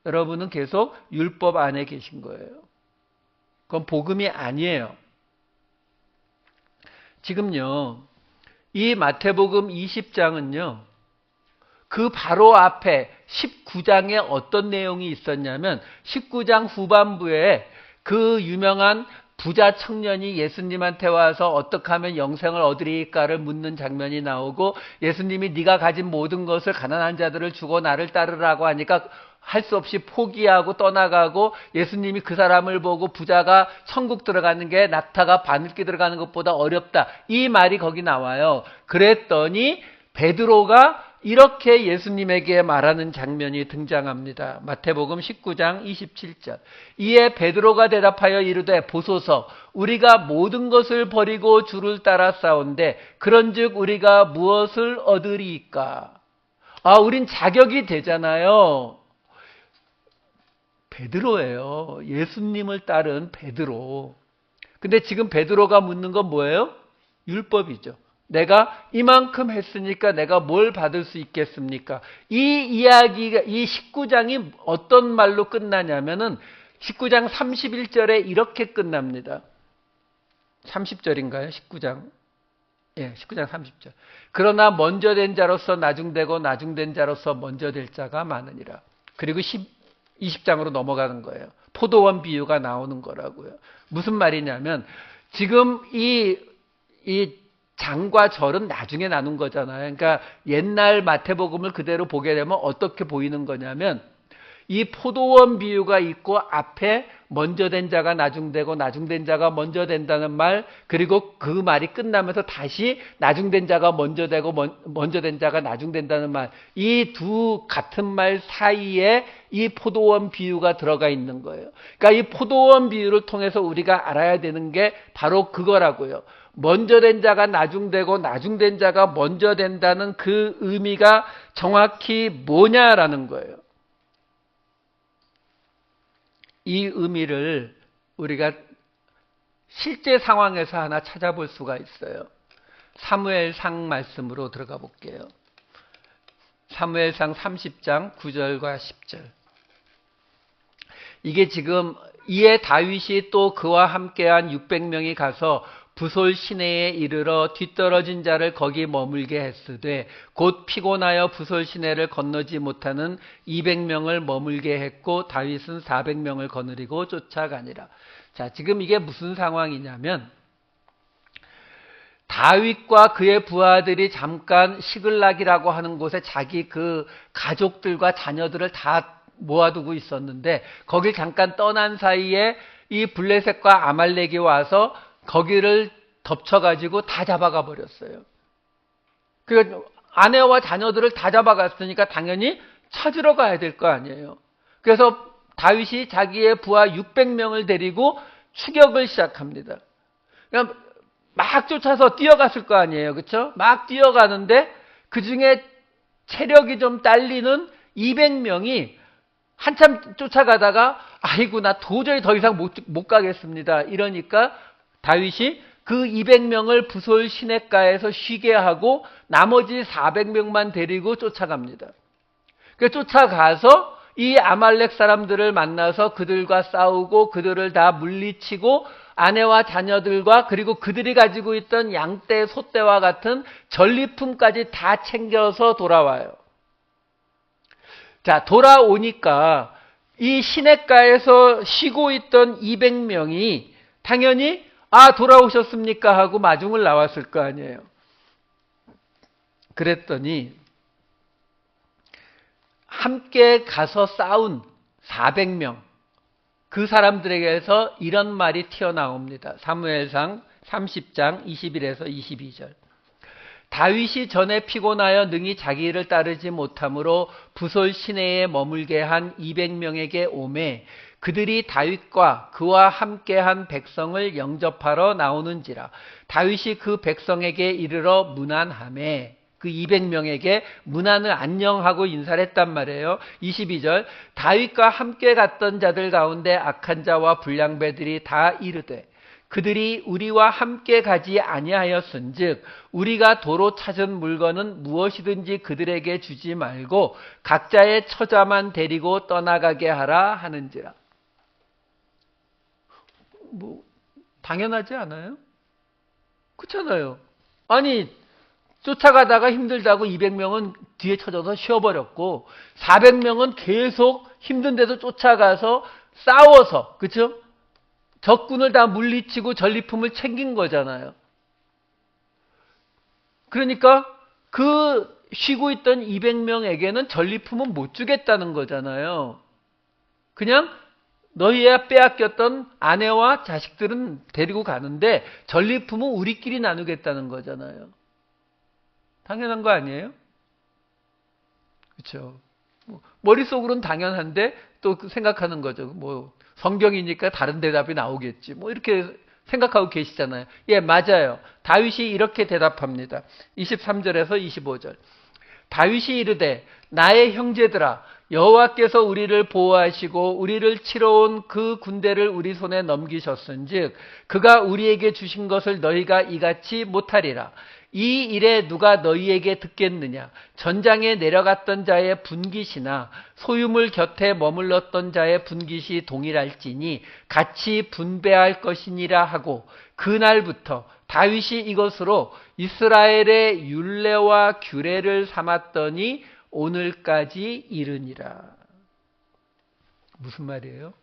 A: 여러분은 계속 율법 안에 계신 거예요. 그건 복음이 아니에요. 지금요, 이 마태복음 20장은요, 그 바로 앞에 19장에 어떤 내용이 있었냐면 19장 후반부에 그 유명한 부자 청년이 예수님한테 와서 어떻게 하면 영생을 얻으리까를 묻는 장면이 나오고, 예수님이 네가 가진 모든 것을 가난한 자들을 주고 나를 따르라고 하니까 할 수 없이 포기하고 떠나가고, 예수님이 그 사람을 보고 부자가 천국 들어가는 게 낙타가 바늘기 들어가는 것보다 어렵다, 이 말이 거기 나와요. 그랬더니 베드로가 이렇게 예수님에게 말하는 장면이 등장합니다. 마태복음 19장 27절. 이에 베드로가 대답하여 이르되 보소서, 우리가 모든 것을 버리고 주를 따라 싸운데 그런즉 우리가 무엇을 얻으리이까? 우린 자격이 되잖아요. 베드로예요. 예수님을 따른 베드로. 근데 지금 베드로가 묻는 건 뭐예요? 율법이죠. 내가 이만큼 했으니까 내가 뭘 받을 수 있겠습니까? 이 이야기가, 이 19장이 어떤 말로 끝나냐면은 19장 31절에 이렇게 끝납니다. 30절인가요? 19장. 예, 19장 30절. 그러나 먼저 된 자로서 나중되고 나중된 자로서 먼저 될 자가 많으니라. 그리고 20장으로 넘어가는 거예요. 포도원 비유가 나오는 거라고요. 무슨 말이냐면 지금 이 장과 절은 나중에 나눈 거잖아요. 그러니까 옛날 마태복음을 그대로 보게 되면 어떻게 보이는 거냐면 이 포도원 비유가 있고 앞에 먼저 된 자가 나중되고 나중된 자가 먼저 된다는 말, 그리고 그 말이 끝나면서 다시 나중된 자가 먼저 되고 먼저 된 자가 나중된다는 말, 이 두 같은 말 사이에 이 포도원 비유가 들어가 있는 거예요. 그러니까 이 포도원 비유를 통해서 우리가 알아야 되는 게 바로 그거라고요. 먼저 된 자가 나중되고 나중된 자가 먼저 된다는 그 의미가 정확히 뭐냐라는 거예요. 이 의미를 우리가 실제 상황에서 하나 찾아볼 수가 있어요. 사무엘상 말씀으로 들어가 볼게요. 사무엘상 30장 9절과 10절. 이게 지금 이에 다윗이 또 그와 함께한 600명이 가서 부솔 시내에 이르러 뒤떨어진 자를 거기 머물게 했으되 곧 피곤하여 부솔 시내를 건너지 못하는 200명을 머물게 했고 다윗은 400명을 거느리고 쫓아가니라. 자, 지금 이게 무슨 상황이냐면 다윗과 그의 부하들이 잠깐 시글락이라고 하는 곳에 자기 그 가족들과 자녀들을 다 모아두고 있었는데 거길 잠깐 떠난 사이에 이 블레셋과 아말렉이 와서 거기를 덮쳐가지고 다 잡아가 버렸어요. 그러니까 아내와 자녀들을 다 잡아갔으니까 당연히 찾으러 가야 될 거 아니에요. 그래서 다윗이 자기의 부하 600명을 데리고 추격을 시작합니다. 그냥 막 쫓아서 뛰어갔을 거 아니에요. 그렇죠? 막 뛰어가는데 그중에 체력이 좀 딸리는 200명이 한참 쫓아가다가 아이고 나 도저히 더 이상 못 가겠습니다. 이러니까 다윗이 그 200명을 부솔 시냇가에서 쉬게 하고 나머지 400명만 데리고 쫓아갑니다. 쫓아가서 이 아말렉 사람들을 만나서 그들과 싸우고 그들을 다 물리치고 아내와 자녀들과 그리고 그들이 가지고 있던 양떼, 소떼와 같은 전리품까지 다 챙겨서 돌아와요. 자, 돌아오니까 이 시냇가에서 쉬고 있던 200명이 당연히 돌아오셨습니까? 하고 마중을 나왔을 거 아니에요. 그랬더니 함께 가서 싸운 400명, 그 사람들에게서 이런 말이 튀어나옵니다. 사무엘상 30장 21에서 22절. 다윗이 전에 피곤하여 능히 자기 일을 따르지 못하므로 부솔 시내에 머물게 한 200명에게 오매 그들이 다윗과 그와 함께한 백성을 영접하러 나오는지라. 다윗이 그 백성에게 이르러 문안하매, 그 200명에게 문안을 안녕하고 인사를 했단 말이에요. 22절. 다윗과 함께 갔던 자들 가운데 악한 자와 불량배들이 다 이르되, 그들이 우리와 함께 가지 아니하였은즉 우리가 도로 찾은 물건은 무엇이든지 그들에게 주지 말고 각자의 처자만 데리고 떠나가게 하라 하는지라. 뭐 당연하지 않아요? 그렇잖아요. 아니 쫓아가다가 힘들다고 200명은 뒤에 쳐져서 쉬어버렸고 400명은 계속 힘든데도 쫓아가서 싸워서, 그렇죠? 적군을 다 물리치고 전리품을 챙긴 거잖아요. 그러니까 그 쉬고 있던 200명에게는 전리품은 못 주겠다는 거잖아요. 그냥 너희의 빼앗겼던 아내와 자식들은 데리고 가는데 전리품은 우리끼리 나누겠다는 거잖아요. 당연한 거 아니에요? 그렇죠. 머릿속으로는 당연한데 또 생각하는 거죠. 뭐 성경이니까 다른 대답이 나오겠지. 뭐 이렇게 생각하고 계시잖아요. 예, 맞아요. 다윗이 이렇게 대답합니다. 23절에서 25절. 다윗이 이르되 나의 형제들아 여호와께서 우리를 보호하시고 우리를 치러 온 그 군대를 우리 손에 넘기셨은즉 그가 우리에게 주신 것을 너희가 이같이 못하리라. 이 일에 누가 너희에게 듣겠느냐? 전장에 내려갔던 자의 분깃이나 소유물 곁에 머물렀던 자의 분깃이 동일할지니 같이 분배할 것이니라 하고 그날부터 다윗이 이것으로 이스라엘의 율례와 규례를 삼았더니 오늘까지 이르니라. 무슨 말이에요?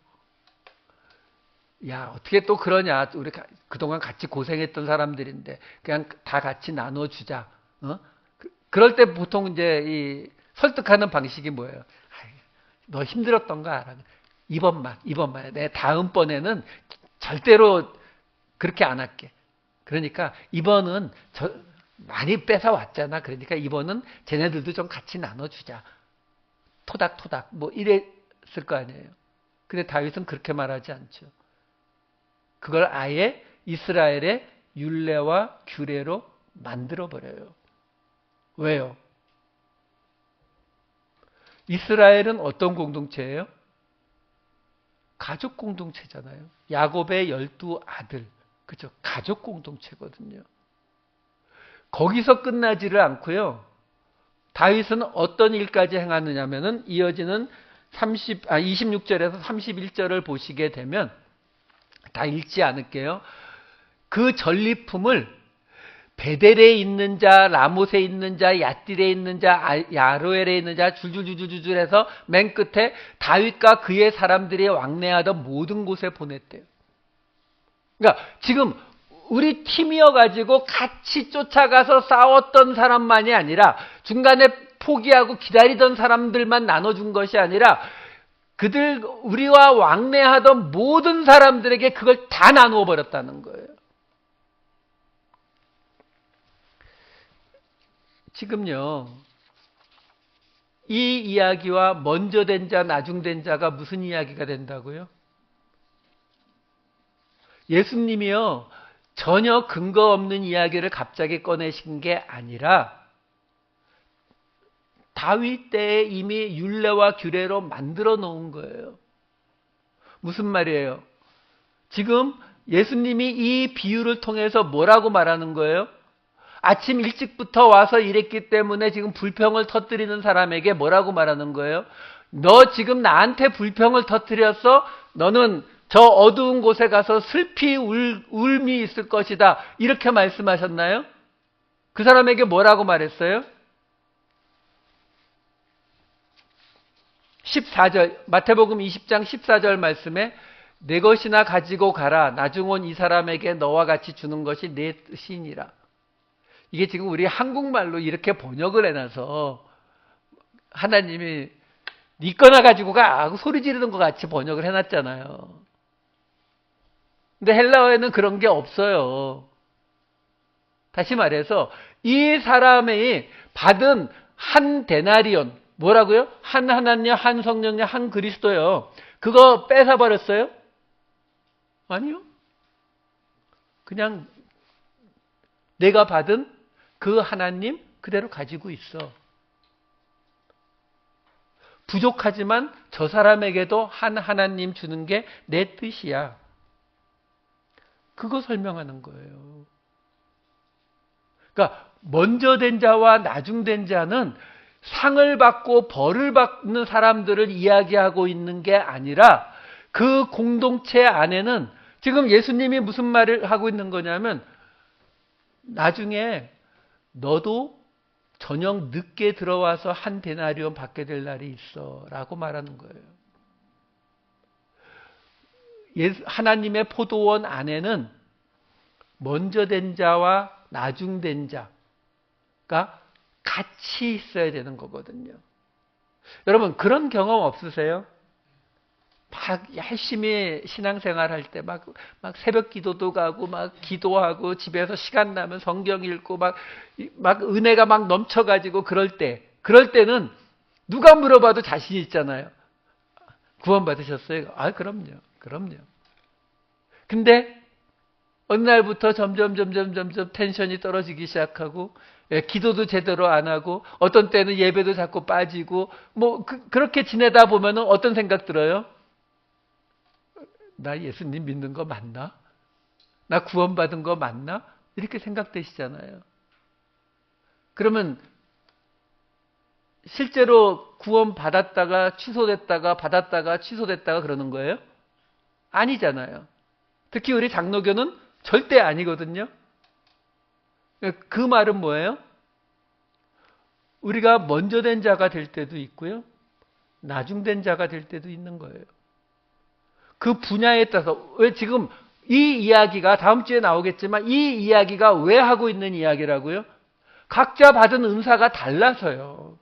A: 야, 어떻게 또 그러냐. 우리 그동안 같이 고생했던 사람들인데 그냥 다 같이 나눠주자. 그럴 때 보통 이제 이 설득하는 방식이 뭐예요? 너 힘들었던 거 알아. 이번만. 내 다음번에는 절대로 그렇게 안 할게. 그러니까 이번은 많이 뺏어왔잖아. 그러니까 이번은 쟤네들도 좀 같이 나눠주자. 토닥토닥 뭐 이랬을 거 아니에요. 근데 다윗은 그렇게 말하지 않죠. 그걸 아예 이스라엘의 율례와 규례로 만들어버려요. 왜요? 이스라엘은 어떤 공동체예요? 가족 공동체잖아요. 야곱의 12아들. 그죠? 가족 공동체거든요. 거기서 끝나지를 않고요. 다윗은 어떤 일까지 행하느냐면은 이어지는 26절에서 31절을 보시게 되면 다 읽지 않을게요. 그 전리품을 베델에 있는 자, 라못에 있는 자, 얏딜에 있는 자, 야로엘에 있는 자 줄줄줄줄 해서 맨 끝에 다윗과 그의 사람들이 왕래하던 모든 곳에 보냈대요. 그러니까 지금 우리 팀이어가지고 같이 쫓아가서 싸웠던 사람만이 아니라 중간에 포기하고 기다리던 사람들만 나눠준 것이 아니라 우리와 왕래하던 모든 사람들에게 그걸 다 나누어 버렸다는 거예요. 지금요, 이 이야기와 먼저 된 자, 나중 된 자가 무슨 이야기가 된다고요? 예수님이요, 전혀 근거 없는 이야기를 갑자기 꺼내신 게 아니라 다윗 때에 이미 율례와 규례로 만들어 놓은 거예요. 무슨 말이에요? 지금 예수님이 이 비유를 통해서 뭐라고 말하는 거예요? 아침 일찍부터 와서 일했기 때문에 지금 불평을 터뜨리는 사람에게 뭐라고 말하는 거예요? 너 지금 나한테 불평을 터뜨렸어? 너는 저 어두운 곳에 가서 슬피 울미 있을 것이다. 이렇게 말씀하셨나요? 그 사람에게 뭐라고 말했어요? 14절, 마태복음 20장 14절 말씀에 내 것이나 가지고 가라. 나중 온 이 사람에게 너와 같이 주는 것이 내 뜻이니라. 이게 지금 우리 한국말로 이렇게 번역을 해놔서 하나님이 네 거나 가지고 가 하고 소리 지르는 것 같이 번역을 해놨잖아요. 근데 헬라어에는 그런 게 없어요. 다시 말해서 이 사람이 받은 한 데나리온, 뭐라고요? 한 하나님, 한 성령님, 한 그리스도요. 그거 뺏어버렸어요? 아니요. 그냥 내가 받은 그 하나님 그대로 가지고 있어. 부족하지만 저 사람에게도 한 하나님 주는 게 내 뜻이야. 그거 설명하는 거예요. 그러니까 먼저 된 자와 나중된 자는 상을 받고 벌을 받는 사람들을 이야기하고 있는 게 아니라 그 공동체 안에는 지금 예수님이 무슨 말을 하고 있는 거냐면 나중에 너도 저녁 늦게 들어와서 한 데나리온 받게 될 날이 있어 라고 말하는 거예요. 하나님의 포도원 안에는 먼저 된 자와 나중된 자가 같이 있어야 되는 거거든요. 여러분 그런 경험 없으세요? 막 열심히 신앙생활 할 때 막 새벽 기도도 가고 막 기도하고 집에서 시간 나면 성경 읽고 막 은혜가 막 넘쳐가지고 그럴 때는 누가 물어봐도 자신 있잖아요. 구원 받으셨어요? 아, 그럼요. 근데 어느 날부터 점점 텐션이 떨어지기 시작하고 기도도 제대로 안 하고 어떤 때는 예배도 자꾸 빠지고 그렇게 지내다 보면은 어떤 생각 들어요? 나 예수님 믿는 거 맞나? 나 구원받은 거 맞나? 이렇게 생각되시잖아요. 그러면 실제로 구원받았다가 취소됐다가 받았다가 취소됐다가 그러는 거예요? 아니잖아요. 특히 우리 장로교는 절대 아니거든요. 그 말은 뭐예요? 우리가 먼저 된 자가 될 때도 있고요. 나중된 자가 될 때도 있는 거예요. 그 분야에 따라서 왜 지금 이 이야기가 다음 주에 나오겠지만 이 이야기가 왜 하고 있는 이야기라고요? 각자 받은 은사가 달라서요.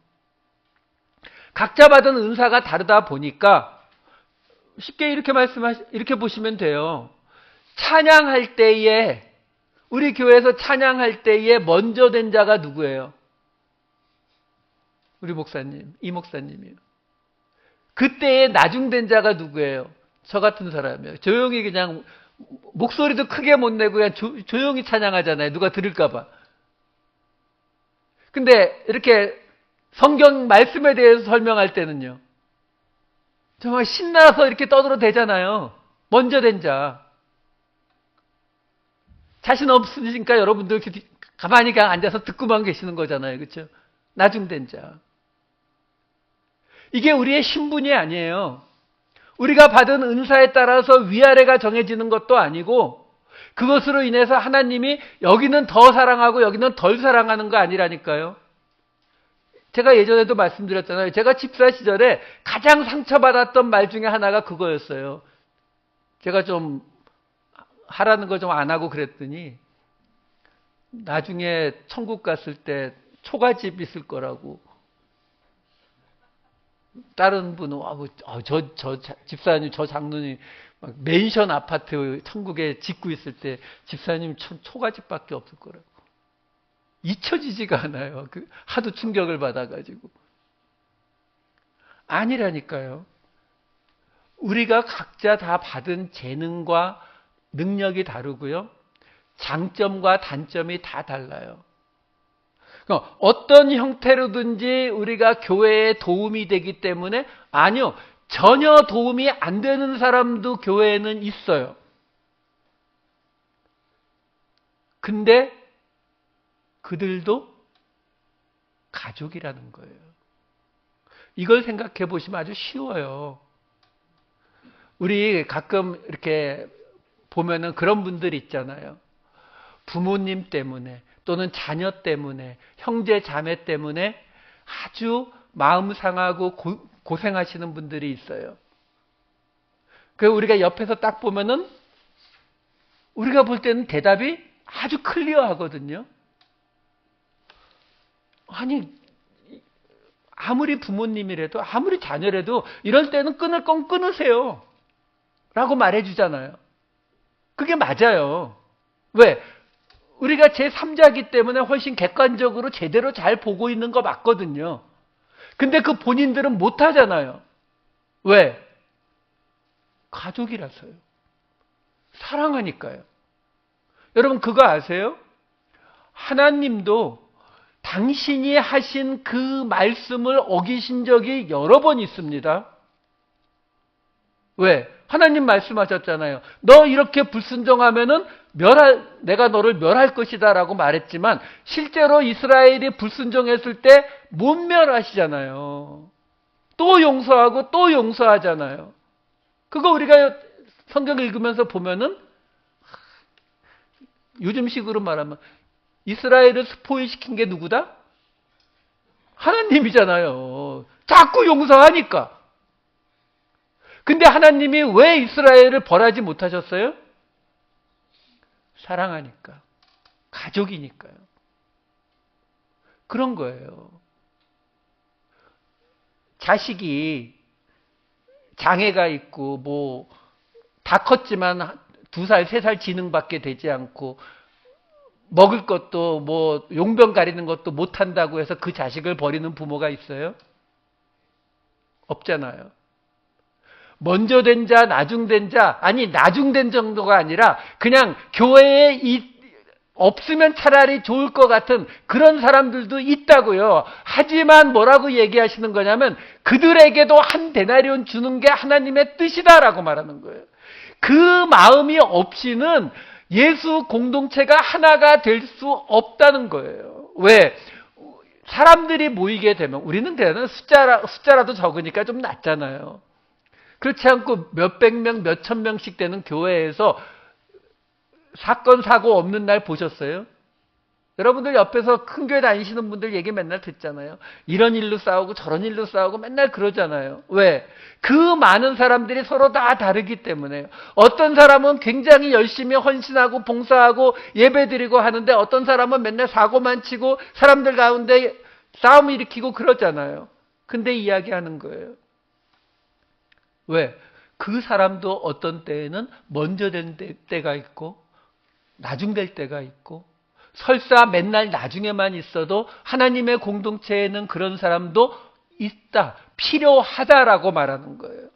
A: 각자 받은 은사가 다르다 보니까 쉽게 이렇게 보시면 돼요. 찬양할 때에 우리 교회에서 찬양할 때에 먼저 된 자가 누구예요? 우리 목사님, 이 목사님이에요. 그때에 나중된 자가 누구예요? 저 같은 사람이에요. 조용히 그냥 목소리도 크게 못 내고 그냥 조용히 찬양하잖아요. 누가 들을까 봐. 근데 이렇게 성경 말씀에 대해서 설명할 때는요. 정말 신나서 이렇게 떠들어대잖아요. 먼저 된 자. 자신 없으니까 여러분들 이렇게 가만히 그냥 앉아서 듣고만 계시는 거잖아요. 그렇죠? 나중된 자. 이게 우리의 신분이 아니에요. 우리가 받은 은사에 따라서 위아래가 정해지는 것도 아니고 그것으로 인해서 하나님이 여기는 더 사랑하고 여기는 덜 사랑하는 거 아니라니까요. 제가 예전에도 말씀드렸잖아요. 제가 집사 시절에 가장 상처받았던 말 중에 하나가 그거였어요. 제가 좀 하라는 거 좀 안 하고 그랬더니 나중에 천국 갔을 때 초가집 있을 거라고 다른 분은 저 집사님 저 장로님 막 맨션 아파트 천국에 짓고 있을 때 집사님 초가집밖에 없을 거라고 잊혀지지가 않아요. 하도 충격을 받아가지고 아니라니까요. 우리가 각자 다 받은 재능과 능력이 다르고요. 장점과 단점이 다 달라요. 그러니까 어떤 형태로든지 우리가 교회에 도움이 되기 때문에 아니요. 전혀 도움이 안 되는 사람도 교회에는 있어요. 근데 그들도 가족이라는 거예요. 이걸 생각해 보시면 아주 쉬워요. 우리 가끔 이렇게 보면은 그런 분들 있잖아요. 부모님 때문에 또는 자녀 때문에 형제 자매 때문에 아주 마음 상하고 고생하시는 분들이 있어요. 그 우리가 옆에서 딱 보면은 우리가 볼 때는 대답이 아주 클리어하거든요. 아니 아무리 부모님이라도 아무리 자녀라도 이럴 때는 끊을 건 끊으세요 라고 말해주잖아요. 그게 맞아요. 왜? 우리가 제3자이기 때문에 훨씬 객관적으로 제대로 잘 보고 있는 거 맞거든요. 근데 그 본인들은 못하잖아요. 왜? 가족이라서요. 사랑하니까요. 여러분 그거 아세요? 하나님도 당신이 하신 그 말씀을 어기신 적이 여러 번 있습니다. 왜? 하나님 말씀하셨잖아요. 너 이렇게 불순종하면은 내가 너를 멸할 것이다라고 말했지만 실제로 이스라엘이 불순종했을 때 못 멸하시잖아요. 또 용서하고 또 용서하잖아요. 그거 우리가 성경 읽으면서 보면은 요즘식으로 말하면 이스라엘을 스포일시킨 게 누구다? 하나님이잖아요. 자꾸 용서하니까. 근데 하나님이 왜 이스라엘을 벌하지 못하셨어요? 사랑하니까. 가족이니까요. 그런 거예요. 자식이 장애가 있고 뭐 다 컸지만 2살, 3살 지능밖에 되지 않고 먹을 것도 뭐 용병 가리는 것도 못한다고 해서 그 자식을 버리는 부모가 있어요? 없잖아요. 먼저 된 자, 나중된 자, 아니 나중된 정도가 아니라 그냥 교회에 없으면 차라리 좋을 것 같은 그런 사람들도 있다고요. 하지만 뭐라고 얘기하시는 거냐면 그들에게도 한 데나리온 주는 게 하나님의 뜻이다라고 말하는 거예요. 그 마음이 없이는 예수 공동체가 하나가 될 수 없다는 거예요. 왜? 사람들이 모이게 되면 우리는 대단한 숫자라도 적으니까 좀 낫잖아요. 그렇지 않고 몇백 명, 몇천 명씩 되는 교회에서 사건, 사고 없는 날 보셨어요? 여러분들 옆에서 큰 교회 다니시는 분들 얘기 맨날 듣잖아요. 이런 일로 싸우고 저런 일로 싸우고 맨날 그러잖아요. 왜? 그 많은 사람들이 서로 다 다르기 때문에요. 어떤 사람은 굉장히 열심히 헌신하고 봉사하고 예배드리고 하는데 어떤 사람은 맨날 사고만 치고 사람들 가운데 싸움 일으키고 그러잖아요. 근데 이야기하는 거예요. 왜? 그 사람도 어떤 때에는 먼저 된 때가 있고 나중될 때가 있고 설사 맨날 나중에만 있어도 하나님의 공동체에는 그런 사람도 있다. 필요하다라고 말하는 거예요.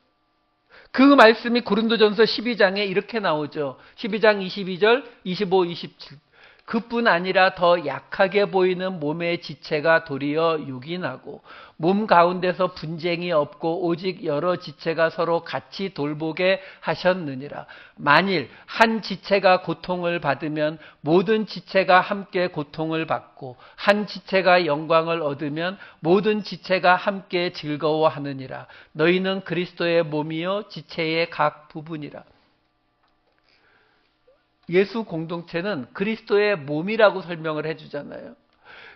A: 그 말씀이 고린도전서 12장에 이렇게 나오죠. 12장 22절, 25, 27. 그뿐 아니라 더 약하게 보이는 몸의 지체가 도리어 유긴하고 몸 가운데서 분쟁이 없고 오직 여러 지체가 서로 같이 돌보게 하셨느니라. 만일 한 지체가 고통을 받으면 모든 지체가 함께 고통을 받고 한 지체가 영광을 얻으면 모든 지체가 함께 즐거워하느니라. 너희는 그리스도의 몸이요 지체의 각 부분이라. 예수 공동체는 그리스도의 몸이라고 설명을 해주잖아요.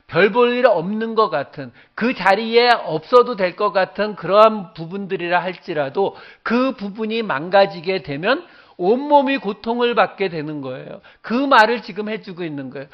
A: 별 볼 일 없는 것 같은 그 자리에 없어도 될 것 같은 그러한 부분들이라 할지라도 그 부분이 망가지게 되면 온몸이 고통을 받게 되는 거예요. 그 말을 지금 해주고 있는 거예요.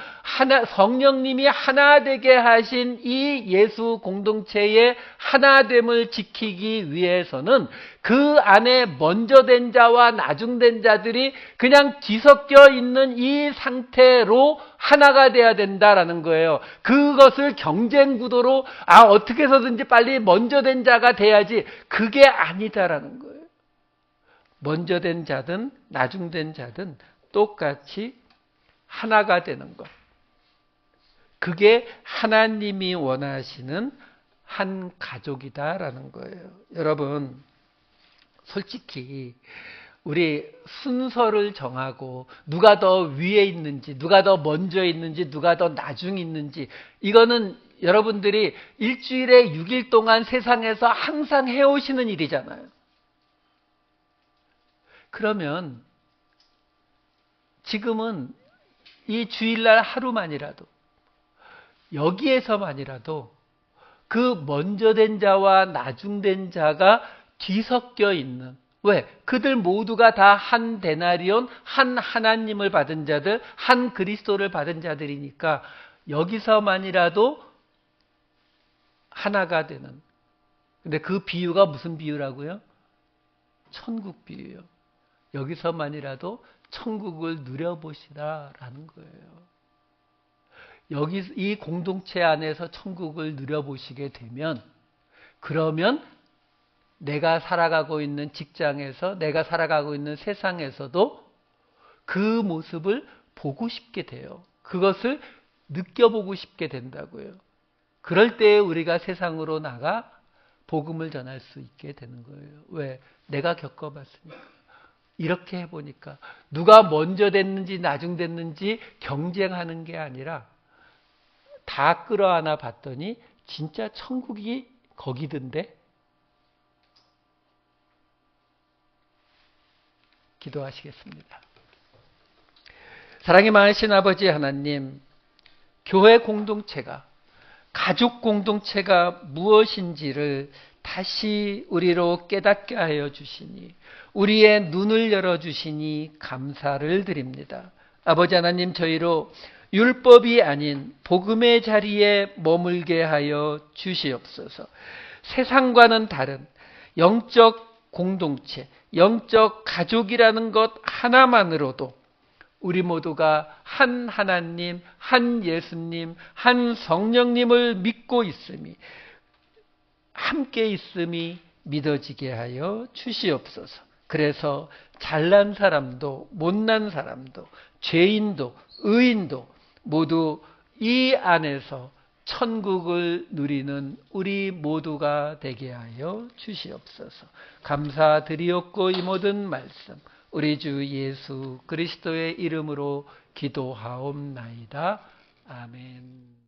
A: 성령님이 하나 되게 하신 이 예수 공동체의 하나됨을 지키기 위해서는 그 안에 먼저 된 자와 나중된 자들이 그냥 뒤섞여 있는 이 상태로 하나가 돼야 된다라는 거예요. 그것을 경쟁 구도로 어떻게 해서든지 빨리 먼저 된 자가 돼야지 그게 아니다라는 거예요. 먼저 된 자든 나중된 자든 똑같이 하나가 되는 것. 그게 하나님이 원하시는 한 가족이다라는 거예요. 여러분, 솔직히 우리 순서를 정하고 누가 더 위에 있는지, 누가 더 먼저 있는지, 누가 더 나중에 있는지 이거는 여러분들이 일주일에 6일 동안 세상에서 항상 해오시는 일이잖아요. 그러면 지금은 이 주일날 하루만이라도 여기에서만이라도 그 먼저 된 자와 나중된 자가 뒤섞여 있는 왜? 그들 모두가 다 한 데나리온, 한 하나님을 받은 자들, 한 그리스도를 받은 자들이니까 여기서만이라도 하나가 되는. 근데 그 비유가 무슨 비유라고요? 천국 비유요. 여기서만이라도 천국을 누려보시라라는 거예요. 여기 이 공동체 안에서 천국을 누려보시게 되면 그러면 내가 살아가고 있는 직장에서 내가 살아가고 있는 세상에서도 그 모습을 보고 싶게 돼요. 그것을 느껴보고 싶게 된다고요. 그럴 때 우리가 세상으로 나가 복음을 전할 수 있게 되는 거예요. 왜? 내가 겪어봤으니까. 이렇게 해보니까 누가 먼저 됐는지 나중 됐는지 경쟁하는 게 아니라 다 끌어안아 봤더니 진짜 천국이 거기던데? 기도하시겠습니다. 사랑이 많으신 아버지 하나님, 교회 공동체가, 가족 공동체가 무엇인지를 다시 우리로 깨닫게 하여 주시니, 우리의 눈을 열어주시니 감사를 드립니다. 아버지 하나님, 저희로 율법이 아닌 복음의 자리에 머물게 하여 주시옵소서. 세상과는 다른 영적 공동체, 영적 가족이라는 것 하나만으로도 우리 모두가 한 하나님, 한 예수님, 한 성령님을 믿고 있음이, 함께 있음이 믿어지게 하여 주시옵소서. 그래서 잘난 사람도 못난 사람도 죄인도 의인도 모두 이 안에서 천국을 누리는 우리 모두가 되게 하여 주시옵소서. 감사드리옵고 이 모든 말씀 우리 주 예수 그리스도의 이름으로 기도하옵나이다. 아멘.